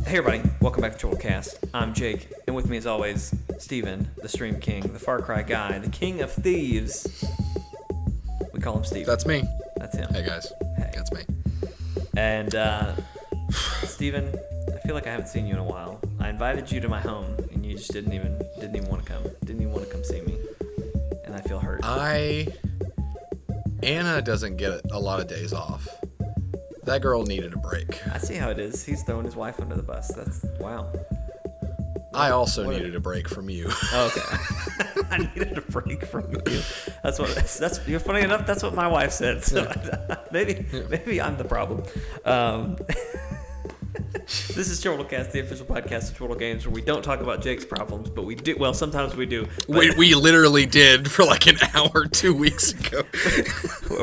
Hey everybody, welcome back to Chortle Cast. I'm Jake, and with me as always, Steven, the Stream King, the Far Cry guy, the King of Thieves. We call him Steven. That's me. That's him. Hey guys, Hey. that's me. And Steven, I feel like I haven't seen you in a while. I invited you to my home, and you just didn't even want to come. Didn't even want to come see me, and I feel hurt. Anna doesn't get a lot of days off. That girl needed a break. I see how it is. He's throwing his wife under the bus. That's wow. I also needed a break from you. Oh, okay. I needed a break from you. That's you're funny enough. That's what my wife said. So maybe I'm the problem. This is Chortle Cast, the official podcast of Chortle Games, where we don't talk about Jake's problems, but we do. Well, sometimes we do. We literally did for like an hour 2 weeks ago.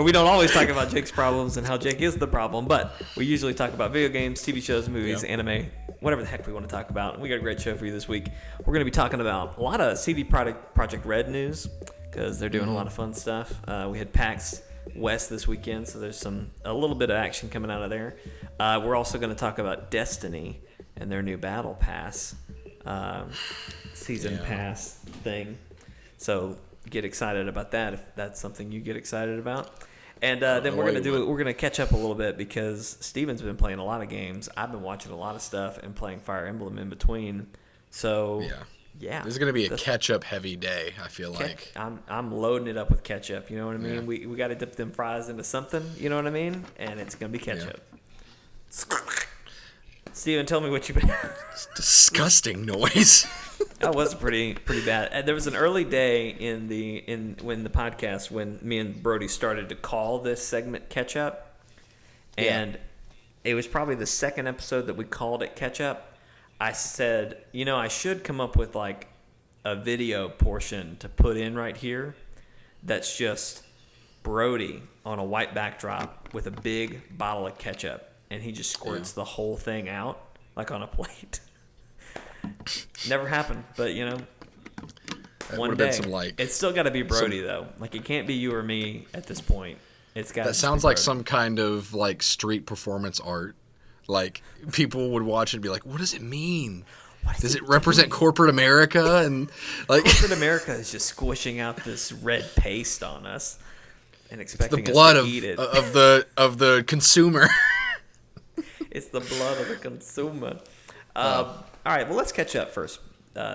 We don't always talk about Jake's problems and how Jake is the problem, but we usually talk about video games, TV shows, movies, anime, whatever the heck we want to talk about. And we got a great show for you this week. We're going to be talking about a lot of CD Projekt Red news because they're doing a lot of fun stuff. We had PAX West this weekend, so there's a little bit of action coming out of there. We're also going to talk about Destiny and their new Battle Pass season pass thing. So get excited about that if that's something you get excited about. And then we're going to catch up a little bit because Steven's been playing a lot of games. I've been watching a lot of stuff and playing Fire Emblem in between. So yeah, this is going to be a catch-up heavy day, I feel like. I'm loading it up with ketchup, you know what I mean? Yeah. We got to dip them fries into something, you know what I mean? And it's going to be ketchup. Steven, tell me what you've been... It's disgusting noise. That was pretty bad. There was an early day when the podcast, when me and Brody started to call this segment ketchup, and it was probably the second episode that we called it ketchup. I said, I should come up with like a video portion to put in right here that's just Brody on a white backdrop with a big bottle of ketchup, and he just squirts the whole thing out like on a plate. Never happened, but one day. It's still got to be Brody though. Like it can't be you or me at this point. It's got. That sounds like some kind of like street performance art. Like, people would watch and be like, what does it mean? Does it represent corporate America? And like corporate America is just squishing out this red paste on us and expecting the blood us to eat it. of the consumer. It's the blood of the consumer. All right, well, let's catch up first,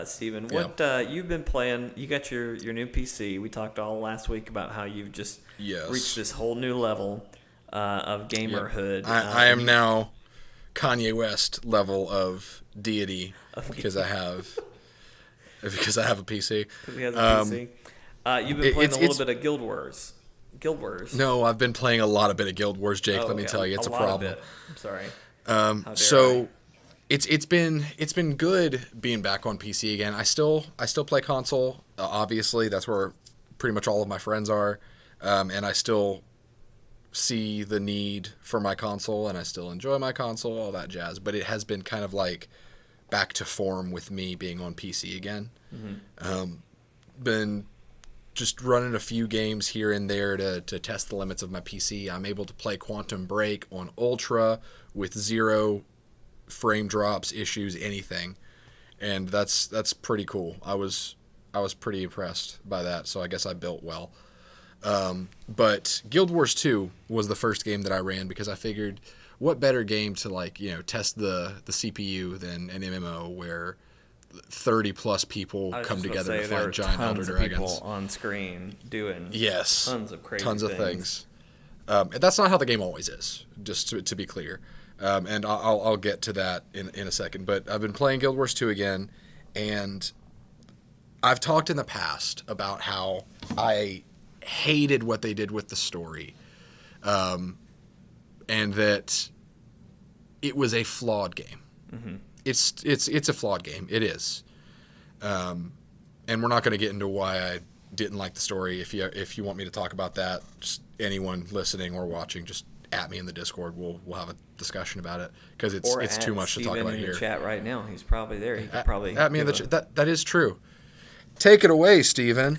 Steven. What you've been playing? You got your new PC. We talked all last week about how you've just reached this whole new level of gamerhood. I am now Kanye West level of deity because I have a PC. Because he has a PC. You've been playing a little bit of Guild Wars. No, I've been playing a bit of Guild Wars, Jake. Let me tell you, it's a problem. I'm sorry. So it's been good being back on PC again. I still play console. Obviously, that's where pretty much all of my friends are, and I still see the need for my console, and I still enjoy my console, all that jazz. But it has been kind of like back to form with me being on PC again. Mm-hmm. Been just running a few games here and there to test the limits of my PC. I'm able to play Quantum Break on Ultra with 0 frame drops, issues, anything, and that's pretty cool. I was pretty impressed by that, so I guess I built well. But Guild Wars 2 was the first game that I ran because I figured what better game to test the CPU than an MMO where 30 plus people come together to fight giant elder dragons. People on screen doing tons of crazy things. That's not how the game always is, just to be clear. And I'll get to that in a second. But I've been playing Guild Wars 2 again, and I've talked in the past about how I hated what they did with the story, and that it was a flawed game. Mm-hmm. It's a flawed game. It is, and we're not going to get into why I didn't like the story. If you want me to talk about that, just anyone listening or watching, just at me in the Discord. We'll have a discussion about it because it's too much to talk about here. In the chat right now, he's probably there. He could probably at me in the chat. That is true. Take it away, Steven.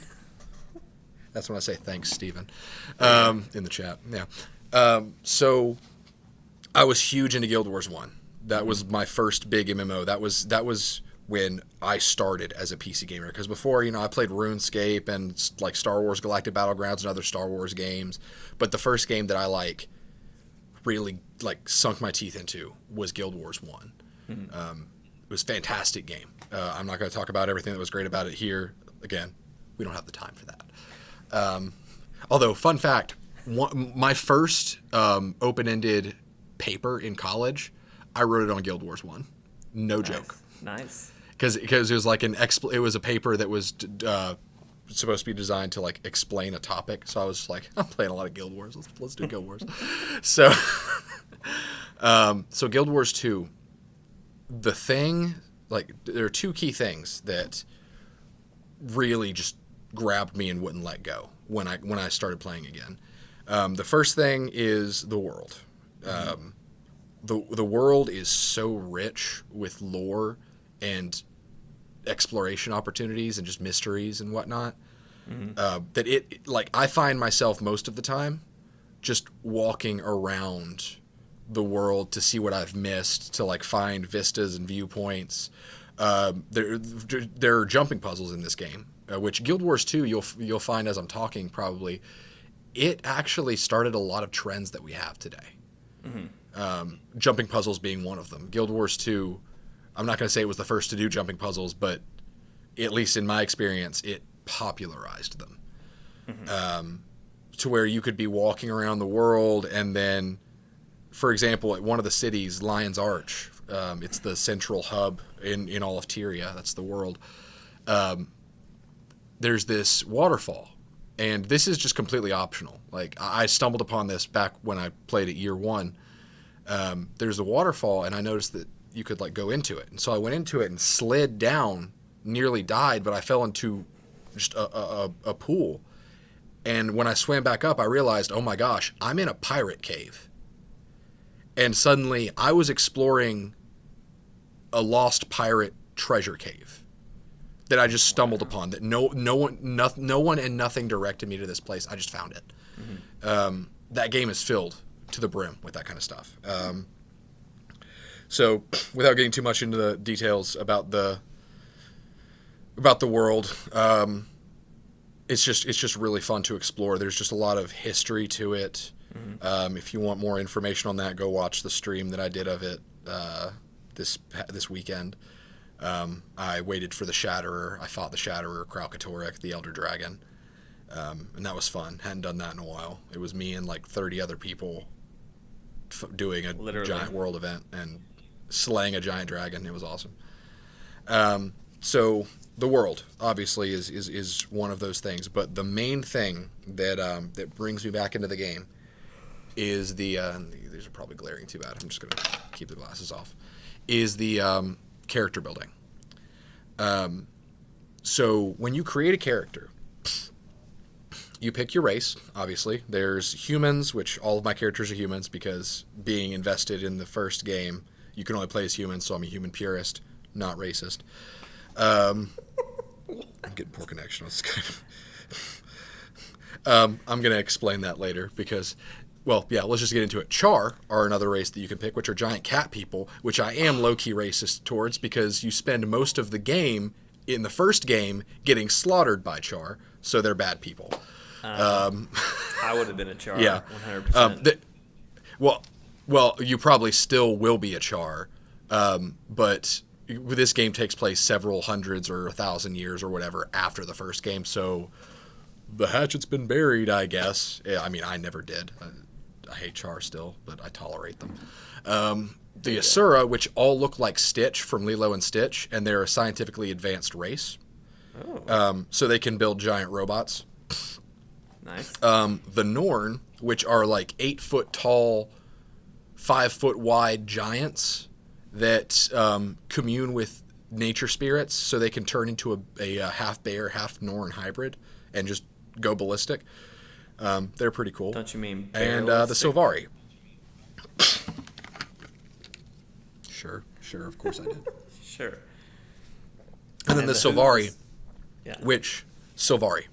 That's when I say thanks, Steven, in the chat. Yeah. So I was huge into Guild Wars 1. That was my first big MMO. That was when I started as a PC gamer. Because before, I played RuneScape and like Star Wars Galactic Battlegrounds and other Star Wars games. But the first game that I really sunk my teeth into was Guild Wars 1. It was a fantastic game. I'm not going to talk about everything that was great about it here. Again, we don't have the time for that. Although, fun fact, my first open-ended paper in college, I wrote it on Guild Wars 1. No joke. Nice. Because it was like it was a paper that was supposed to be designed to explain a topic. So I was like, I'm playing a lot of Guild Wars. Let's do Guild Wars. So so Guild Wars 2, the thing, there are two key things that really just grabbed me and wouldn't let go when I started playing again. The first thing is the world. The world is so rich with lore and exploration opportunities and just mysteries and whatnot, that I find myself most of the time just walking around the world to see what I've missed, to find vistas and viewpoints. There are jumping puzzles in this game, which Guild Wars 2 you'll find as I'm talking probably, it actually started a lot of trends that we have today. Jumping puzzles being one of them. Guild Wars 2, I'm not going to say it was the first to do jumping puzzles, but at least in my experience, it popularized them. To where you could be walking around the world and then, for example, at one of the cities, Lion's Arch, it's the central hub in all of Tyria, that's the world, there's this waterfall. And this is just completely optional. I stumbled upon this back when I played at year 1. There's a waterfall, and I noticed that you could go into it. And so I went into it and slid down, nearly died, but I fell into just a pool. And when I swam back up, I realized, oh my gosh, I'm in a pirate cave. And suddenly I was exploring a lost pirate treasure cave that I just stumbled upon, that no one and nothing directed me to this place. I just found it. That game is filled to the brim with that kind of stuff. So without getting too much into the details about the world, it's just really fun to explore. There's just a lot of history to it. If you want more information on that, go watch the stream that I did of it this weekend. I waited for the Shatterer. I fought the Shatterer, Kralkatorek, the Elder Dragon, and that was fun. Hadn't done that in a while. It was me and 30 other people doing a giant world event and slaying a giant dragon. It was awesome. So the world obviously is one of those things, but the main thing that brings me back into the game is these are probably glaring too bad. I'm just gonna keep the glasses off. Is the character building. So when you create a character, you pick your race, obviously. There's humans, which all of my characters are humans because being invested in the first game, you can only play as humans, so I'm a human purist, not racist. I'm getting poor connection on Skype. I'm going to explain that later because, well, yeah, let's just get into it. Char are another race that you can pick, which are giant cat people, which I am low-key racist towards because you spend most of the game, in the first game, getting slaughtered by Char, so they're bad people. I would have been a Char, yeah. 100%. Well, you probably still will be a Char, but this game takes place several hundreds or 1,000 years or whatever after the first game, so the hatchet's been buried, I guess. I mean, I never did. I hate Char still, but I tolerate them. The Asura, which all look like Stitch from Lilo and Stitch, and they're a scientifically advanced race. Oh. So they can build giant robots. Nice. The Norn, which are 8-foot tall, 5-foot wide giants that commune with nature spirits, so they can turn into a half bear, half Norn hybrid and just go ballistic. They're pretty cool. Don't you mean and the Sylvari. Sure, of course I did. Sure. And then the Sylvari, yeah. Sylvari.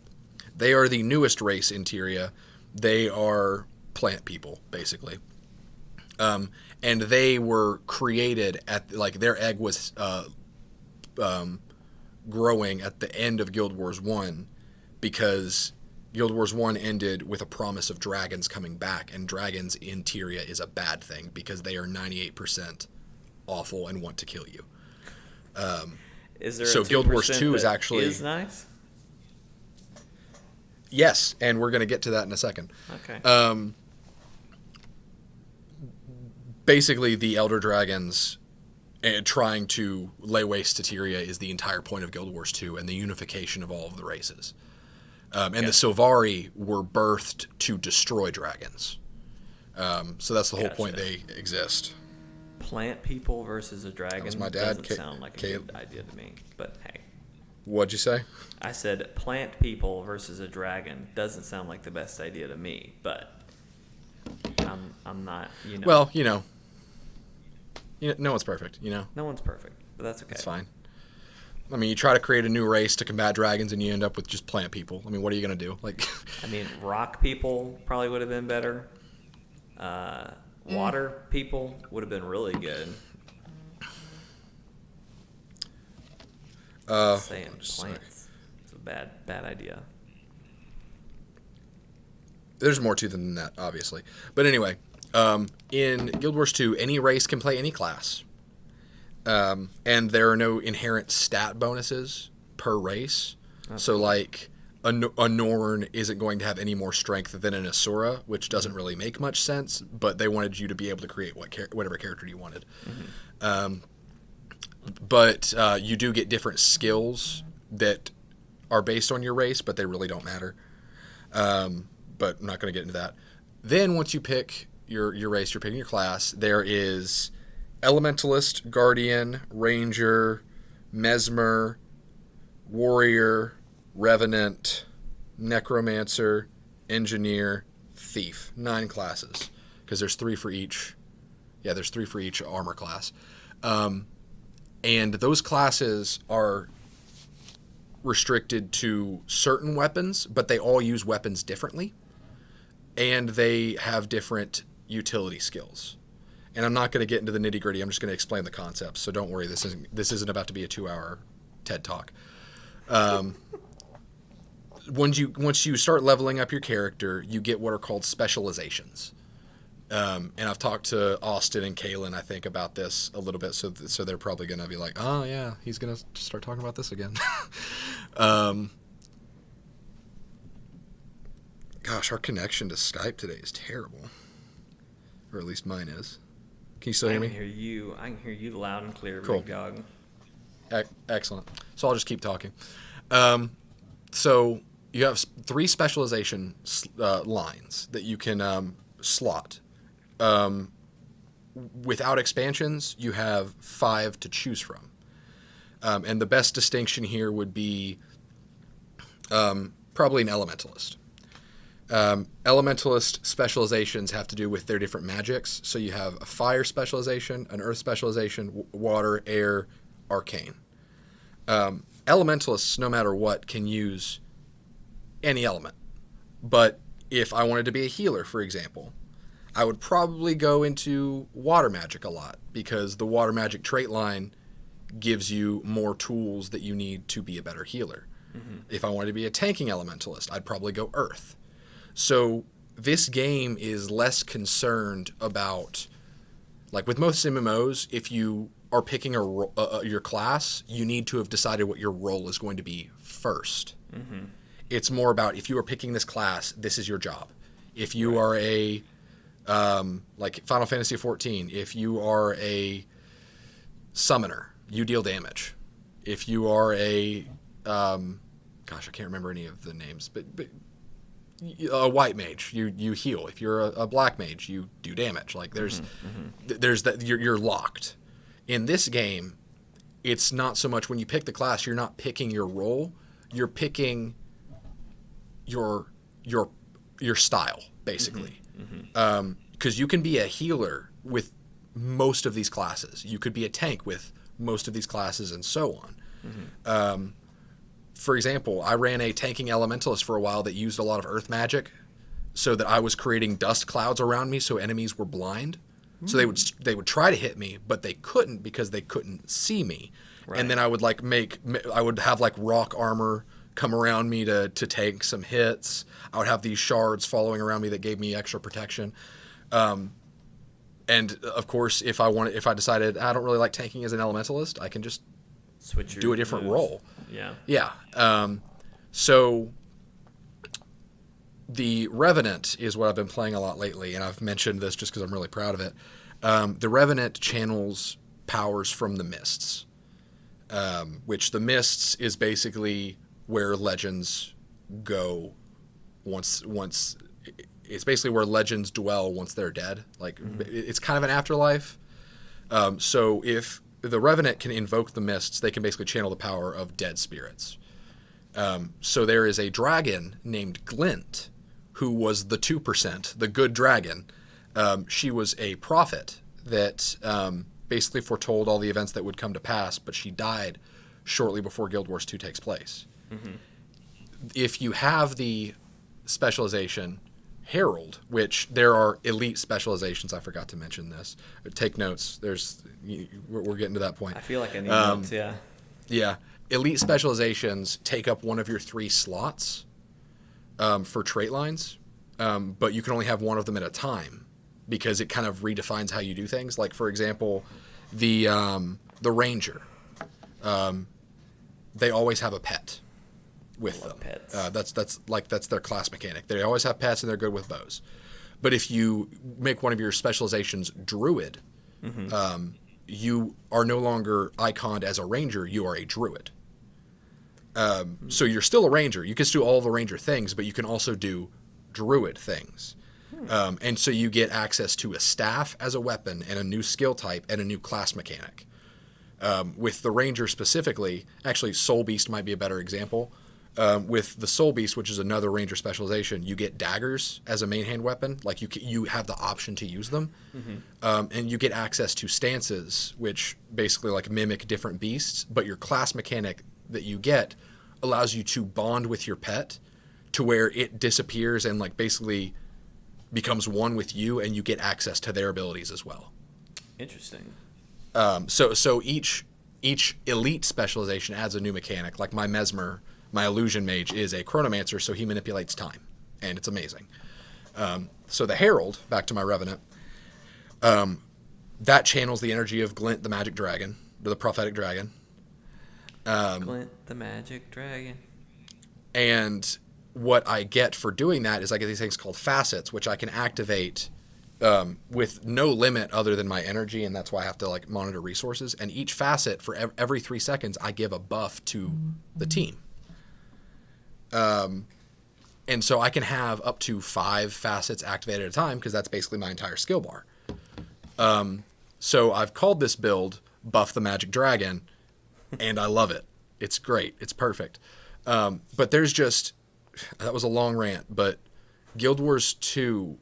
They are the newest race in Tyria. They are plant people, basically. And they were created at, like, their egg was growing at the end of Guild Wars 1 because Guild Wars 1 ended with a promise of dragons coming back, and dragons in Tyria is a bad thing because they are 98% awful and want to kill you. Is there so a 2% Guild Wars 2 is actually is nice? Yes, and we're going to get to that in a second. Okay. Basically, the Elder Dragons trying to lay waste to Tyria is the entire point of Guild Wars 2 and the unification of all of the races. And the Sylvari were birthed to destroy dragons. So that's the whole point they exist. Plant people versus a dragon my dad, doesn't sound like a good idea to me, but hey. What'd you say? I said plant people versus a dragon doesn't sound like the best idea to me, but I'm not, Well, no one's perfect, No one's perfect, but that's okay. It's fine. I mean, you try to create a new race to combat dragons, and you end up with just plant people. I mean, what are you going to do? Like, I mean, rock people probably would have been better. Water people would have been really good. Saying plants. It's a bad idea. There's more to them than that, obviously. But anyway, in Guild Wars 2, any race can play any class. And there are no inherent stat bonuses per race. Okay. So, like, a Norn isn't going to have any more strength than an Asura, which doesn't really make much sense, but they wanted you to be able to create whatever character you wanted. Mm-hmm. But you do get different skills that are based on your race, but they really don't matter. But I'm not going to get into that. Then once you pick your race, you're picking your class, there is Elementalist, Guardian, Ranger, Mesmer, Warrior, Revenant, Necromancer, Engineer, Thief. 9 classes, because there's 3 for each. Yeah, there's 3 for each armor class. And those classes are restricted to certain weapons, but they all use weapons differently. And they have different utility skills. And I'm not going to get into the nitty-gritty. I'm just going to explain the concepts. So don't worry, this isn't about to be a 2-hour TED Talk. Once you start leveling up your character, you get what are called specializations. And I've talked to Austin and Kaylin, I think, about this a little bit, so they're probably going to be like, oh, yeah, he's going to start talking about this again. Gosh, our connection to Skype today is terrible. Or at least mine is. Can you still hear me? I can hear you loud and clear, cool. Big dog. Excellent. So I'll just keep talking. So you have 3 specialization lines that you can slot. Without expansions, you have 5 to choose from. And the best distinction here would be probably an Elementalist. Elementalist specializations have to do with their different magics. So you have a fire specialization, an earth specialization, water, air, arcane. Elementalists, no matter what, can use any element. But if I wanted to be a healer, for example, I would probably go into water magic a lot, because the water magic trait line gives you more tools that you need to be a better healer. Mm-hmm. If I wanted to be a tanking elementalist, I'd probably go earth. So this game is less concerned about, like with most MMOs, if you are picking your class, you need to have decided what your role is going to be first. Mm-hmm. It's more about, if you are picking this class, this is your job. If you are a, like Final Fantasy XIV, if you are a summoner, you deal damage. If you are a, gosh, I can't remember any of the names, but a white mage, you heal. If you're a black mage, you do damage. Like there's that you're locked. In this game, it's not so much when you pick the class, you're not picking your role, you're picking your style, basically. Because you can be a healer with most of these classes. You could be a tank with most of these classes, and so on. For example, I ran a tanking elementalist for a while that used a lot of earth magic, so that I was creating dust clouds around me so enemies were blind. So they would try to hit me, but they couldn't because they couldn't see me. Right. And then I would I would have like rock armor come around me to take some hits. I would have these shards following around me that gave me extra protection. And of course, if I decided I don't really like tanking as an elementalist, I can just do a different role. Yeah. Yeah. So the Revenant is what I've been playing a lot lately, and I've mentioned this just because I'm really proud of it. The Revenant channels powers from the Mists, which the Mists is basically where legends go once it's basically where legends dwell once they're dead. Like it's kind of an afterlife. So if the Revenant can invoke the Mists, they can basically channel the power of dead spirits. So there is a dragon named Glint, who was the 2%, the good dragon. She was a prophet that basically foretold all the events that would come to pass, but she died shortly before Guild Wars 2 takes place. Mm-hmm. If you have the specialization Herald, which there are elite specializations, I forgot to mention this. Take notes. We're getting to that point. I feel like I need notes, yeah. Yeah. Elite specializations take up one of your 3 slots for trait lines, but you can only have one of them at a time because it kind of redefines how you do things. Like, for example, the Ranger, they always have a pet with them. Pets. That's their class mechanic. They always have pets and they're good with bows. But if you make one of your specializations Druid, you are no longer iconed as a Ranger, you are a Druid. So you're still a Ranger. You can do all the Ranger things, but you can also do Druid things. And so you get access to a staff as a weapon and a new skill type and a new class mechanic. With the Ranger specifically, actually Soul Beast might be a better example. With the Soul Beast, which is another Ranger specialization, you get daggers as a main hand weapon. Like you have the option to use them. And you get access to stances, which basically like mimic different beasts, but your class mechanic that you get allows you to bond with your pet to where it disappears and like basically becomes one with you, and you get access to their abilities as well. Interesting. So each elite specialization adds a new mechanic. Like my Mesmer, my illusion mage, is a chronomancer, so he manipulates time, and it's amazing. So the Herald, back to my Revenant, that channels the energy of Glint, the magic dragon, or the prophetic dragon. Glint, the magic dragon. And what I get for doing that is I get these things called facets, which I can activate with no limit other than my energy, and that's why I have to like monitor resources. And each facet, for every 3 seconds, I give a buff to the team. And so I can have up to 5 facets activated at a time, because that's basically my entire skill bar. So I've called this build Buff the Magic Dragon, and I love it. It's great. It's perfect. But there's just... That was a long rant, but Guild Wars 2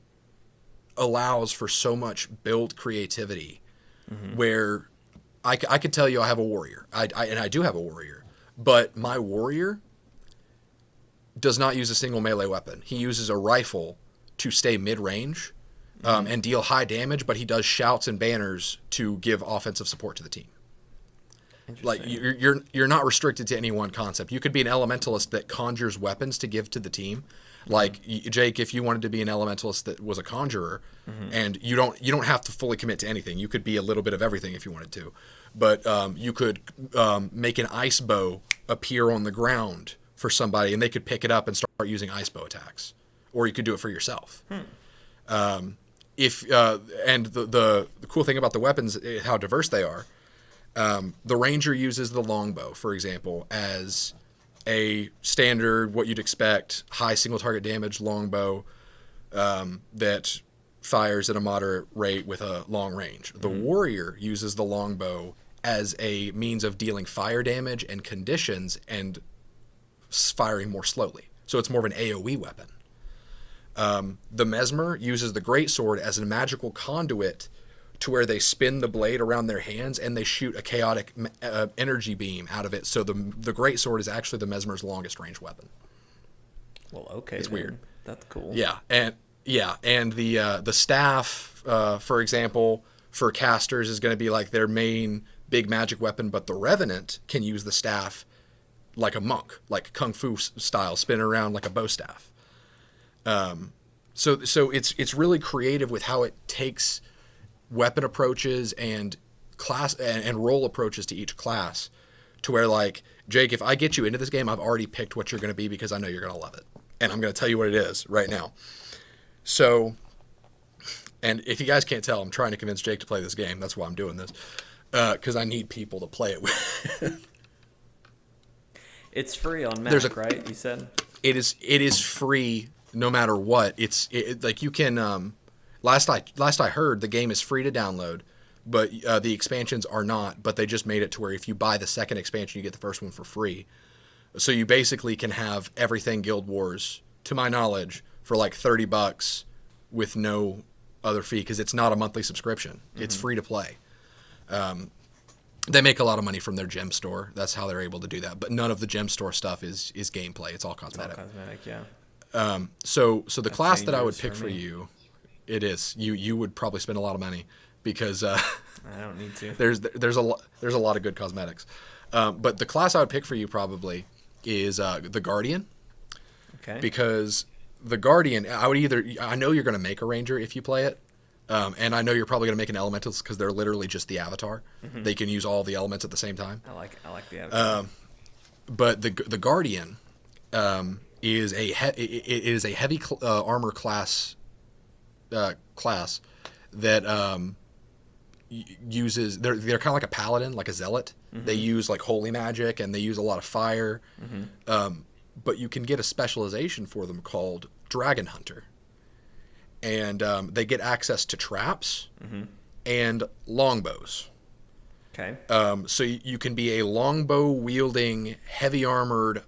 allows for so much build creativity where I could tell you I have a warrior. And I do have a warrior. But my warrior does not use a single melee weapon. He uses a rifle to stay mid-range and deal high damage, but he does shouts and banners to give offensive support to the team. Like you're not restricted to any one concept. You could be an elementalist that conjures weapons to give to the team. Like Jake, if you wanted to be an elementalist that was a conjurer, and you don't have to fully commit to anything. You could be a little bit of everything if you wanted to. But you could make an ice bow appear on the ground for somebody, and they could pick it up and start using ice bow attacks. Or you could do it for yourself. And the cool thing about the weapons is how diverse they are. The Ranger uses the longbow, for example, as a standard, what you'd expect, high single target damage longbow that fires at a moderate rate with a long range. The Warrior uses the longbow as a means of dealing fire damage and conditions and firing more slowly. So it's more of an AoE weapon. The Mesmer uses the greatsword as a magical conduit to where they spin the blade around their hands and they shoot a chaotic energy beam out of it. So the greatsword is actually the Mesmer's longest range weapon. Well, okay. It's weird. That's cool. Yeah, and Yeah, and the staff, for example, for casters is going to be like their main big magic weapon, but the Revenant can use the staff like a monk, like kung fu style, spin around like a bow staff. So it's really creative with how it takes weapon approaches and class and role approaches to each class, to where, like, Jake, if I get you into this game, I've already picked what you're going to be because I know you're going to love it, and I'm going to tell you what it is right now. So, and if you guys can't tell, I'm trying to convince Jake to play this game. That's why I'm doing this, because I need people to play it with. It's free on Mac, right? You said it is free no matter what. It's like you can. Last I heard, the game is free to download, but the expansions are not. But they just made it to where if you buy the second expansion, you get the first one for free. So you basically can have everything Guild Wars, to my knowledge, for like $30 with no other fee, because it's not a monthly subscription. Mm-hmm. It's free to play. They make a lot of money from their gem store. That's how they're able to do that. But none of the gem store stuff is gameplay. It's all cosmetic. It's all cosmetic, yeah. So the That's class that I would pick for you, it is you would probably spend a lot of money because I don't need to. There's a lot of good cosmetics. But the class I would pick for you probably is the Guardian. Okay. Because the Guardian, I know you're going to make a Ranger if you play it. And I know you're probably going to make an Elementalist because they're literally just the avatar. Mm-hmm. They can use all the elements at the same time. I like the avatar. But the Guardian is a heavy armor class that uses they're kind of like a paladin, like a zealot. Mm-hmm. They use like holy magic and they use a lot of fire. Mm-hmm. But you can get a specialization for them called Dragon Hunter. And they get access to traps mm-hmm. and longbows. Okay. So you can be a longbow wielding, heavy armored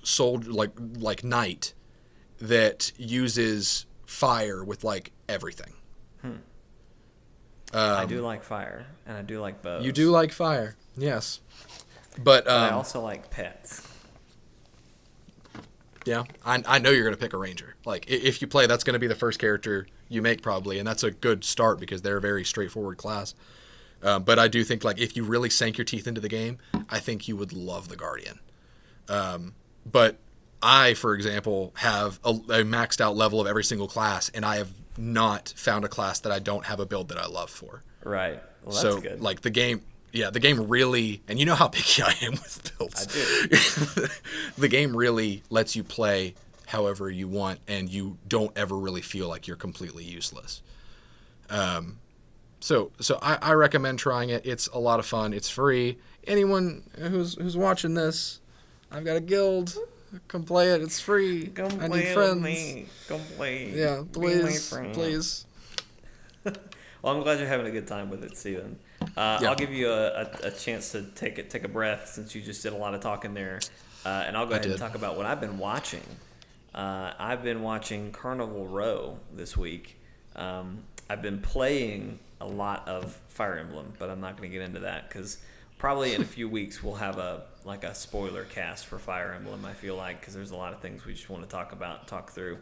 soldier, like knight that uses fire with like everything. I do like fire, and I do like bows. You do like fire, yes. But I also like pets. Yeah, I know you're going to pick a Ranger. Like, if you play, that's going to be the first character you make probably, and that's a good start because they're a very straightforward class. But I do think, like, if you really sank your teeth into the game, I think you would love the Guardian. But I, for example, have a maxed out level of every single class, and I have not found a class that I don't have a build that I love for. Right. Well, that's so, good. Like, the game really, and you know how picky I am with builds. I do. The game really lets you play however you want, and you don't ever really feel like you're completely useless. So I recommend trying it. It's a lot of fun. It's free. Anyone who's watching this, I've got a guild. Come play it. It's free. I need friends. Me. Come play. Yeah, please. Well, I'm glad you're having a good time with it, Steven. I'll give you a chance to take a breath since you just did a lot of talking there, and I'll go ahead and talk about what I've been watching. I've been watching Carnival Row this week. I've been playing a lot of Fire Emblem, but I'm not going to get into that because probably in a few weeks we'll have a spoiler cast for Fire Emblem. I feel like because there's a lot of things we just want to talk through.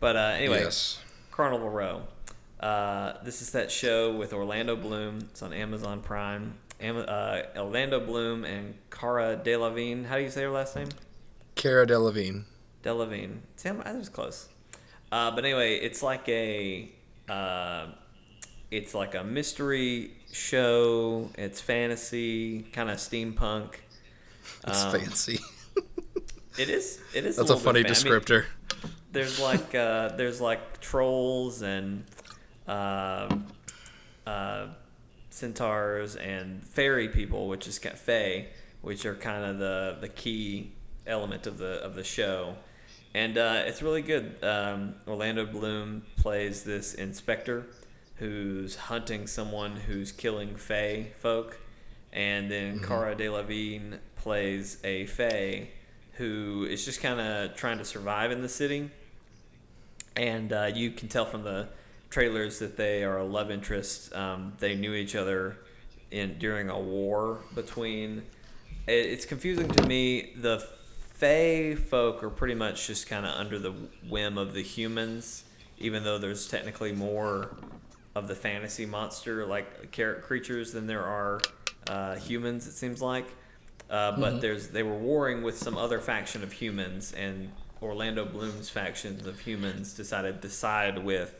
But anyway, yes. Carnival Row. This is that show with Orlando Bloom. It's on Amazon Prime. Orlando Bloom and Cara Delevingne. How do you say her last name? Cara Delevingne. Delevingne. See, that was close. But anyway, it's like a mystery show. It's fantasy, kind of steampunk. It's fancy. It is. That's a funny descriptor. I mean, there's like trolls and centaurs and fairy people, which is fae, which are kind of the key element of the show, and it's really good. Orlando Bloom plays this inspector who's hunting someone who's killing fae folk, and then Cara Delevingne plays a fae who is just kind of trying to survive in the city, and you can tell from the trailers that they are a love interest. They knew each other during a war between. It's confusing to me. The Fae folk are pretty much just kind of under the whim of the humans, even though there's technically more of the fantasy monster like creatures than there are humans. It seems like, but they were warring with some other faction of humans, and Orlando Bloom's factions of humans decided to side with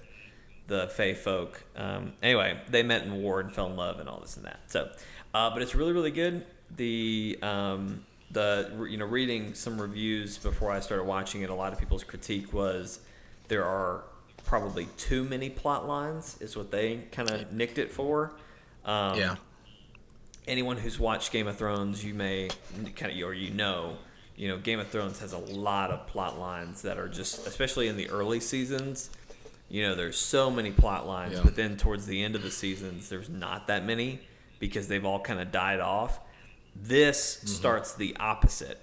the Fae folk. Anyway, they met in war and fell in love and all this and that. So, but it's really, really good. Reading some reviews before I started watching it, a lot of people's critique was there are probably too many plot lines, is what they kind of nicked it for. Anyone who's watched Game of Thrones, you may kind of, or Game of Thrones has a lot of plot lines that are just, especially in the early seasons, there's so many plot lines, but then towards the end of the seasons, there's not that many because they've all kind of died off. This starts the opposite.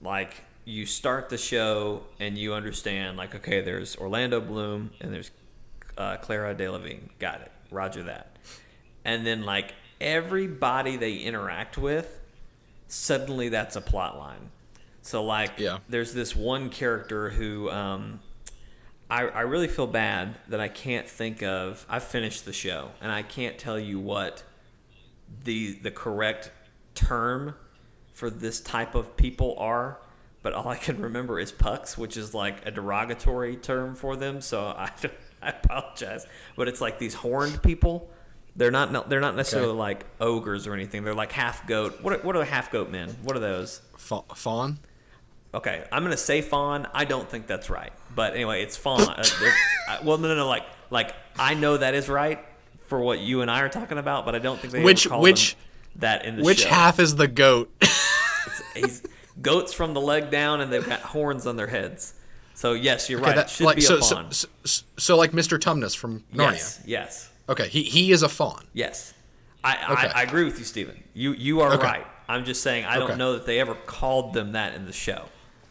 Like, you start the show and you understand, like, okay, there's Orlando Bloom and there's Clara Delevingne. Got it. Roger that. And then, like, everybody they interact with, suddenly that's a plot line. So, like, there's this one character who I really feel bad that I can't think of. I've finished the show, and I can't tell you what the correct term for this type of people are, but all I can remember is pucks, which is like a derogatory term for them. So I apologize, but it's like these horned people. They're not necessarily like ogres or anything. They're like half goat. What are half goat men? What are those? Fawn. Okay, I'm gonna say fawn. I don't think that's right, but anyway, it's fawn. Well, no. Like I know that is right for what you and I are talking about, but I don't think they ever call them that in the show. Which half is the goat? He's goats from the leg down, and they've got horns on their heads. So yes, you're right. It should be a fawn. So like Mr. Tumnus from Narnia. Yes. Okay, he is a fawn. Yes, I agree with you, Stephen. You are right. I'm just saying I don't know that they ever called them that in the show.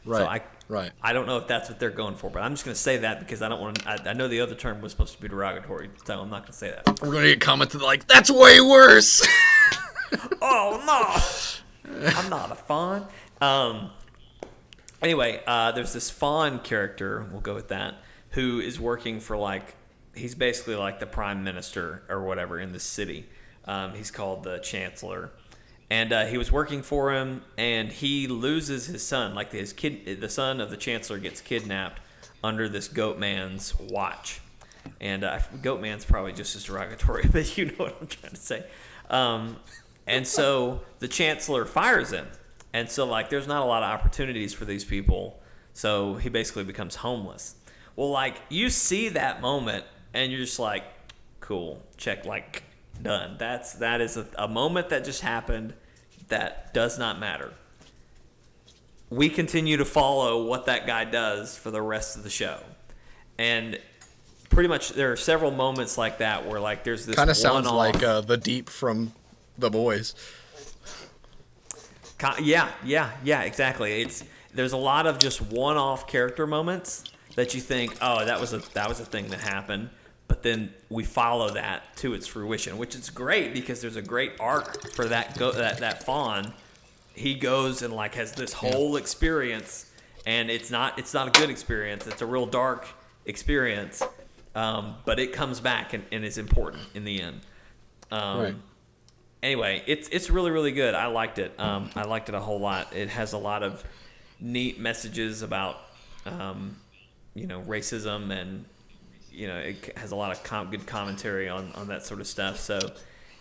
Right. So I don't know if that's what they're going for, but I'm just going to say that because I don't want to. I know the other term was supposed to be derogatory, so I'm not going to say that. We're going to get commented like, "That's way worse." Oh no, I'm not a fawn. Anyway, there's this fawn character. We'll go with that. Who is working for he's basically like the prime minister or whatever in the city. He's called the chancellor. And he was working for him, and he loses his son. Like the son of the chancellor gets kidnapped under this goat man's watch. And goat man's probably just as derogatory, but you know what I'm trying to say. And so the chancellor fires him. And so there's not a lot of opportunities for these people. So he basically becomes homeless. Well, you see that moment, and you're just like, cool, check, done. That is a moment that just happened. That does not matter. We continue to follow what that guy does for the rest of the show. And pretty much there are several moments like that where there's this kind of sounds like the Deep from The Boys. Yeah, exactly. There's a lot of just one-off character moments that you think, oh, that was a thing that happened. But then we follow that to its fruition, which is great because there's a great arc for that fawn. He goes and has this whole experience, and it's not a good experience. It's a real dark experience, but it comes back and is important in the end. Right. Anyway, it's really, really good. I liked it. I liked it a whole lot. It has a lot of neat messages about racism, and it has a lot of good commentary on that sort of stuff. So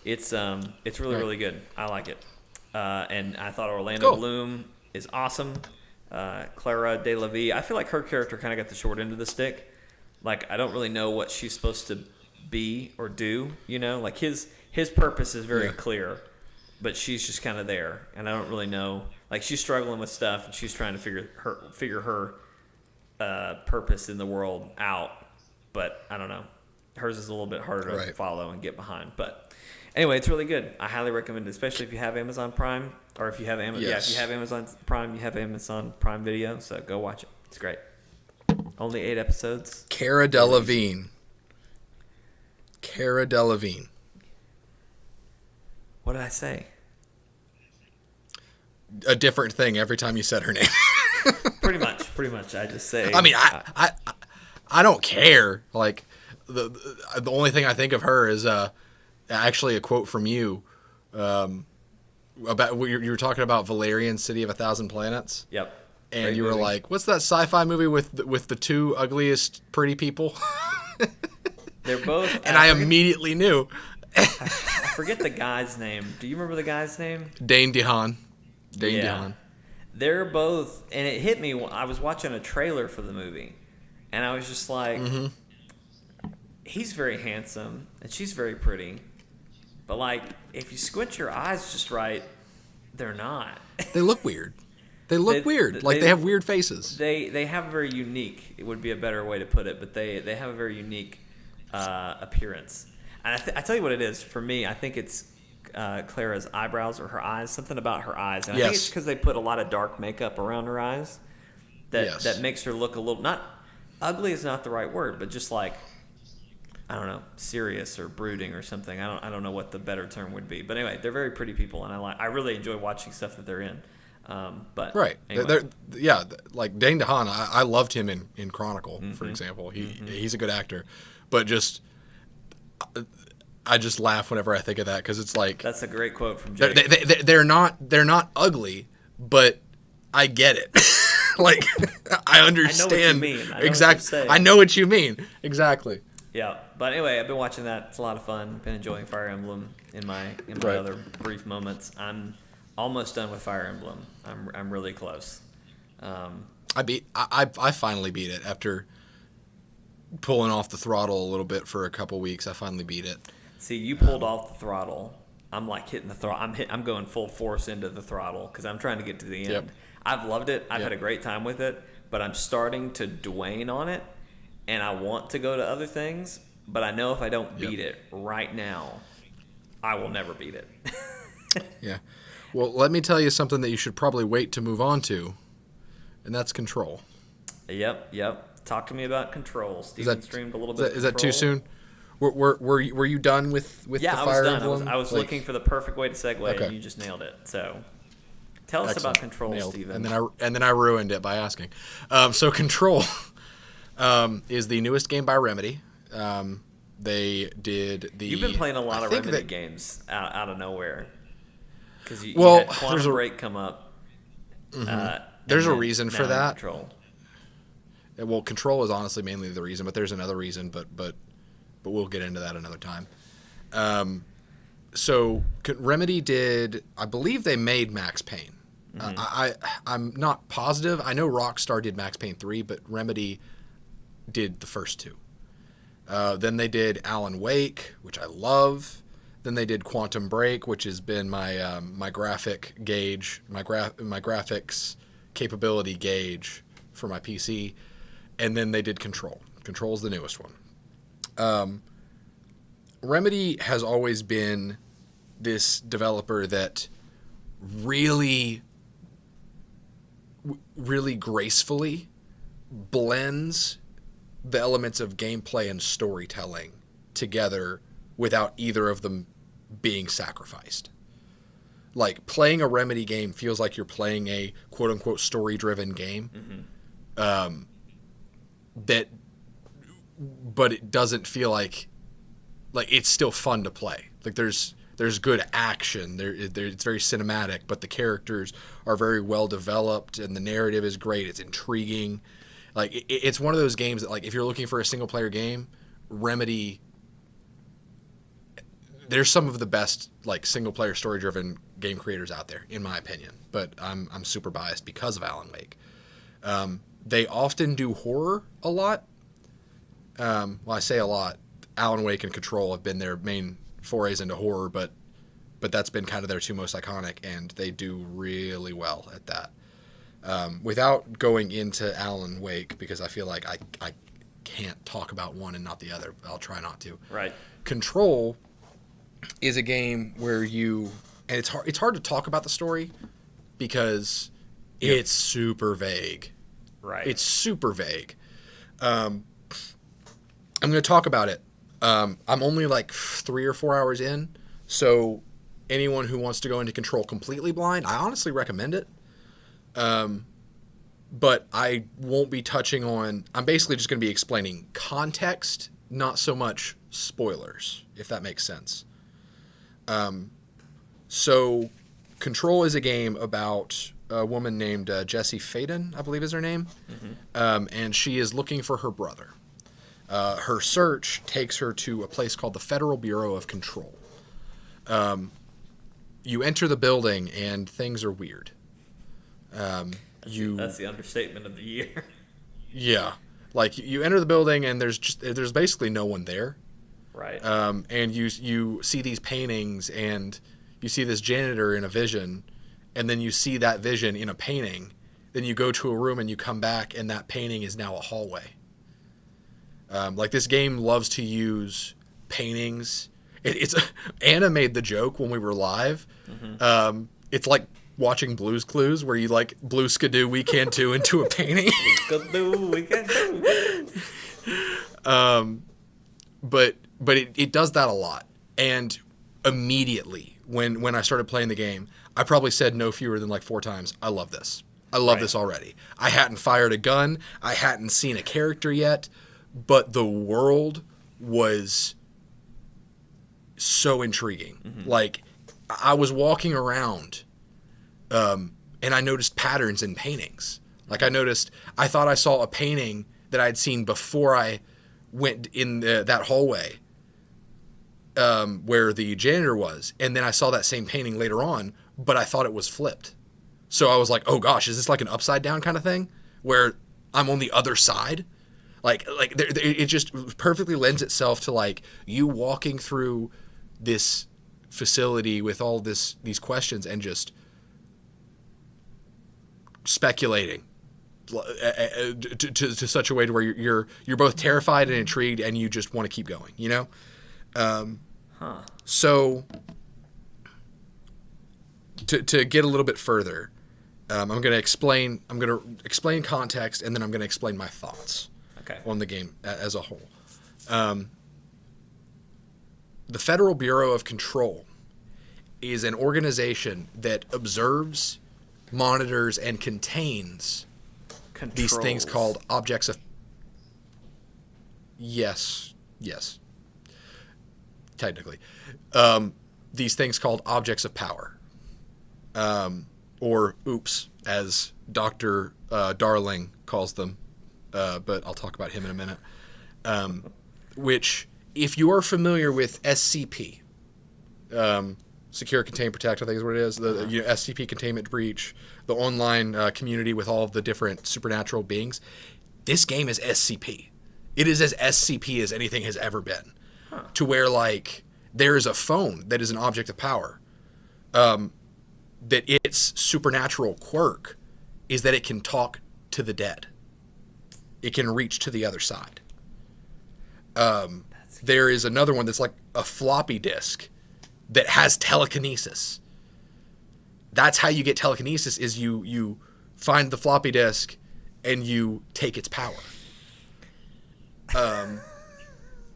it's really, really good. I like it. And I thought Orlando Bloom is awesome. Clara Delevingne, I feel like her character kind of got the short end of the stick. I don't really know what she's supposed to be or do. His purpose is very clear, but she's just kind of there, and I don't really know. She's struggling with stuff, and she's trying to figure her purpose in the world out. But I don't know. Hers is a little bit harder to follow and get behind. But anyway, it's really good. I highly recommend it, especially if you have Amazon Prime, or if you have if you have Amazon Prime, you have Amazon Prime Video. So go watch it. It's great. Only 8 episodes. Cara Delevingne. What did I say? A different thing every time you said her name. Pretty much. I just say. I mean, I don't care. Like the only thing I think of her is actually a quote from you about you were talking about Valerian City of a Thousand Planets. Yep. And Great you were movie. like, "What's that sci-fi movie with the two ugliest pretty people?" They're both. And I immediately knew. I forget the guy's name. Do you remember the guy's name? Dane DeHaan. Yeah. They're both, and it hit me. I was watching a trailer for the movie, and I was just like, he's very handsome, and she's very pretty. But, like, if you squint your eyes just right, they're not. They look weird. They look weird. Like, they have weird faces. They have a very unique, it would be a better way to put it, but they have a very unique appearance. And I tell you what it is. For me, I think it's Clara's eyebrows or her eyes, something about her eyes. And I think it's because they put a lot of dark makeup around her eyes that makes her look a little, not ugly is not the right word, but just like, I don't know, serious or brooding or something. I don't know what the better term would be. But anyway, they're very pretty people, and I really enjoy watching stuff that they're in. But right, anyway. like Dane DeHaan, I loved him in Chronicle, for example. He's a good actor, but just I just laugh whenever I think of that because it's like That's a great quote from Jake. they're not ugly, but I get it. Like I understand. I know what you mean. I know what you mean exactly. Yeah, but anyway, I've been watching that. It's a lot of fun. Been enjoying Fire Emblem in my other brief moments. I'm almost done with Fire Emblem. I'm really close. I finally beat it after pulling off the throttle a little bit for a couple weeks. I finally beat it. See, you pulled off the throttle. I'm like hitting the throttle. I'm going full force into the throttle because I'm trying to get to the end. Yep. I've loved it. I've had a great time with it, but I'm starting to dwane on it, and I want to go to other things, but I know if I don't beat it right now, I will never beat it. Yeah. Well, let me tell you something that you should probably wait to move on to, and that's Control. Yep. Talk to me about Control. Steven streamed a little bit. Is that too soon? Were you done with the Fire Emblem? I was looking for the perfect way to segue, and you just nailed it. So, tell us about Control, Steven. And then I ruined it by asking. So Control is the newest game by Remedy. They did the. You've been playing a lot of Remedy games out of nowhere. Because you had Quantum Break come up. There's a reason for that. Control. Well, Control is honestly mainly the reason, but there's another reason. But we'll get into that another time. So Remedy did, I believe they made Max Payne. I'm not positive. I know Rockstar did Max Payne 3, but Remedy did the first two. Then they did Alan Wake, which I love. Then they did Quantum Break, which has been my my graphic gauge, my graphics capability gauge for my PC. And then they did Control. Control's the newest one. Remedy has always been this developer that really gracefully blends the elements of gameplay and storytelling together without either of them being sacrificed. Like, playing a Remedy game feels like you're playing a quote-unquote story-driven game. But it doesn't feel like it's still fun to play. Like, there's good action. It's very cinematic, but the characters are very well developed, and the narrative is great. It's intriguing. Like, it's one of those games that, like, if you're looking for a single-player game, Remedy... There's some of the best, like, single-player story-driven game creators out there, in my opinion. But I'm super biased because of Alan Wake. They often do horror a lot. Well, I say a lot. Alan Wake and Control have been their main forays into horror, but that's been kind of their two most iconic, and they do really well at that. Without going into Alan Wake, because I feel like I can't talk about one and not the other. I'll try not to. Right. Control is a game where and it's hard to talk about the story because it's super vague. Right. It's super vague. I'm going to talk about it. I'm only like 3 or 4 hours in, so anyone who wants to go into Control completely blind, I honestly recommend it. but I won't be touching on. I'm basically just going to be explaining context, not so much spoilers, if that makes sense. So, Control is a game about a woman named Jessie Faden, I believe is her name, and she is looking for her brother. Her search takes her to a place called the Federal Bureau of Control. You enter the building and things are weird. That's the understatement of the year. Yeah, like you enter the building and there's basically no one there. Right. And you see these paintings and you see this janitor in a vision, and then you see that vision in a painting. Then you go to a room and you come back and that painting is now a hallway. Like this game loves to use paintings. Anna made the joke when we were live. It's like watching Blue's Clues, where you like blue skidoo we can too into a painting. Skidoo we can do. But it does that a lot. And immediately when I started playing the game, I probably said no fewer than like 4 times, I love this. I love this already. I hadn't fired a gun. I hadn't seen a character yet, but the world was so intriguing. Like I was walking around and I noticed patterns in paintings. Like I thought I saw a painting that I'd seen before I went in that hallway where the janitor was. And then I saw that same painting later on, but I thought it was flipped. So I was like, oh gosh, is this like an upside down kind of thing where I'm on the other side? Like it just perfectly lends itself to like you walking through this facility with all these questions and just speculating to such a way to where you're both terrified and intrigued and you just want to keep going, you know? So to get a little bit further, I'm going to explain context, and then I'm going to explain my thoughts on the game as a whole. The Federal Bureau of Control is an organization that observes, monitors, and contains these things called objects of... Yes. Technically. These things called objects of power. Or OOPS, as Dr. Darling calls them. But I'll talk about him in a minute. Which, if you are familiar with SCP, Secure, Contain, Protect, I think is what it is. The SCP Containment Breach, the online community with all of the different supernatural beings. This game is SCP. It is as SCP as anything has ever been. To where, like, there is a phone that is an object of power. That its supernatural quirk is that it can talk to the dead. It can reach to the other side. There is another one that's like a floppy disk that has telekinesis. That's how you get telekinesis, is you find the floppy disk and you take its power.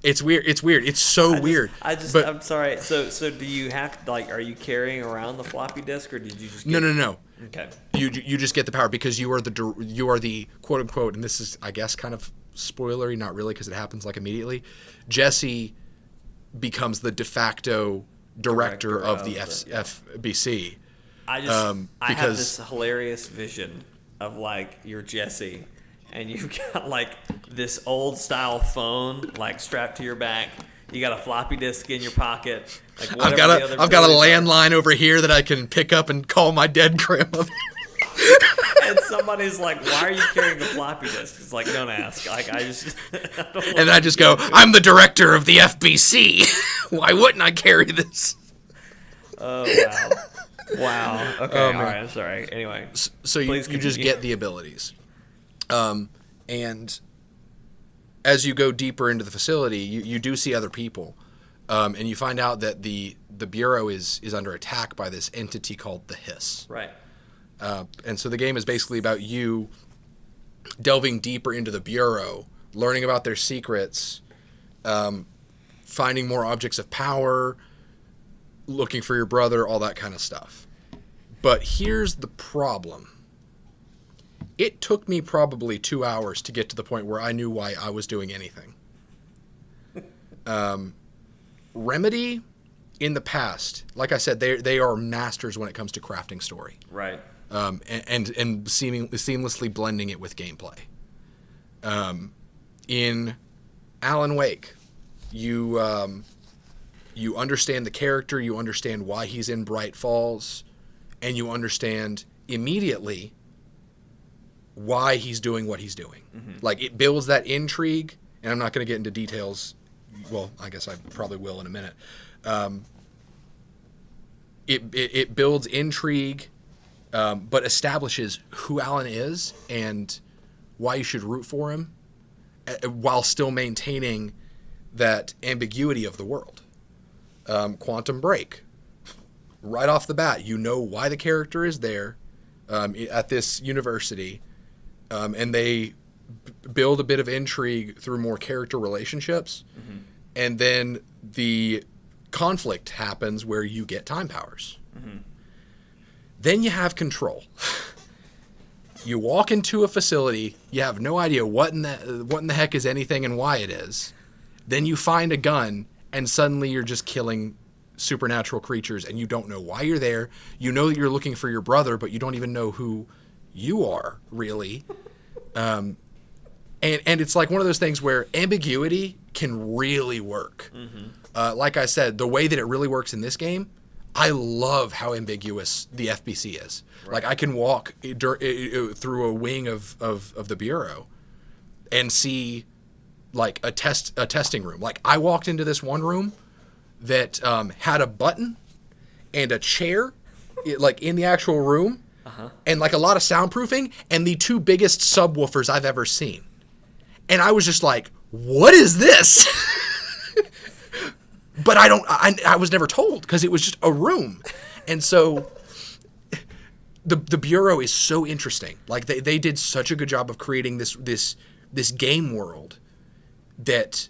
It's weird. It's so weird. I'm sorry. So do you have to, like, are you carrying around the floppy disk, or did you just get... No. Okay. You just get the power because you are the quote unquote, and this is, I guess, kind of spoilery, not really, because it happens like immediately. Jesse becomes the de facto director of the FBC. I have this hilarious vision of, like, you're Jesse, and you've got, like, this old style phone, like, strapped to your back. You got a floppy disk in your pocket. Like, I've got a landline over here that I can pick up and call my dead grandmother. And somebody's like, "Why are you carrying a floppy disk?" It's like, don't ask. Like, I just. And then I just go, "I'm the director of the FBC. Why wouldn't I carry this?" Oh wow. Okay, all right. I'm sorry. Anyway, so you just get the abilities, and as you go deeper into the facility, you do see other people, and you find out that the bureau is under attack by this entity called the Hiss. Right. And so the game is basically about you delving deeper into the bureau, learning about their secrets, finding more objects of power, looking for your brother, all that kind of stuff. But here's the problem. it took me probably 2 hours to get to the point where I knew why I was doing anything. Remedy, in the past, like I said, they are masters when it comes to crafting story. Right. And seamlessly blending it with gameplay. In Alan Wake, you understand the character, you understand why he's in Bright Falls, and you understand immediately why he's doing what he's doing. Mm-hmm. Like, it builds that intrigue, and I'm not going to get into details. Well, I guess I probably will in a minute. It builds intrigue, but establishes who Alan is and why you should root for him, while still maintaining that ambiguity of the world. Quantum Break. Right off the bat, you know why the character is there at this university, and they build a bit of intrigue through more character relationships, mm-hmm. and then the conflict happens where you get time powers. Mm-hmm. Then you have Control. You walk into a facility, you have no idea what in the heck is anything and why it is. Then you find a gun, and suddenly you're just killing supernatural creatures, and you don't know why you're there. You know that you're looking for your brother, but you don't even know who you are, really. And it's like one of those things where ambiguity can really work. Mm-hmm. Like I said, the way that it really works in this game, I love how ambiguous the FBC is. Right. Like, I can walk through a wing of the Bureau and see, like, a testing room. Like, I walked into this one room that had a button and a chair, like, in the actual room, uh-huh. and, like, a lot of soundproofing, and the two biggest subwoofers I've ever seen. And I was just like, what is this? But I was never told, because it was just a room. And so the Bureau is so interesting. Like, they did such a good job of creating this game world that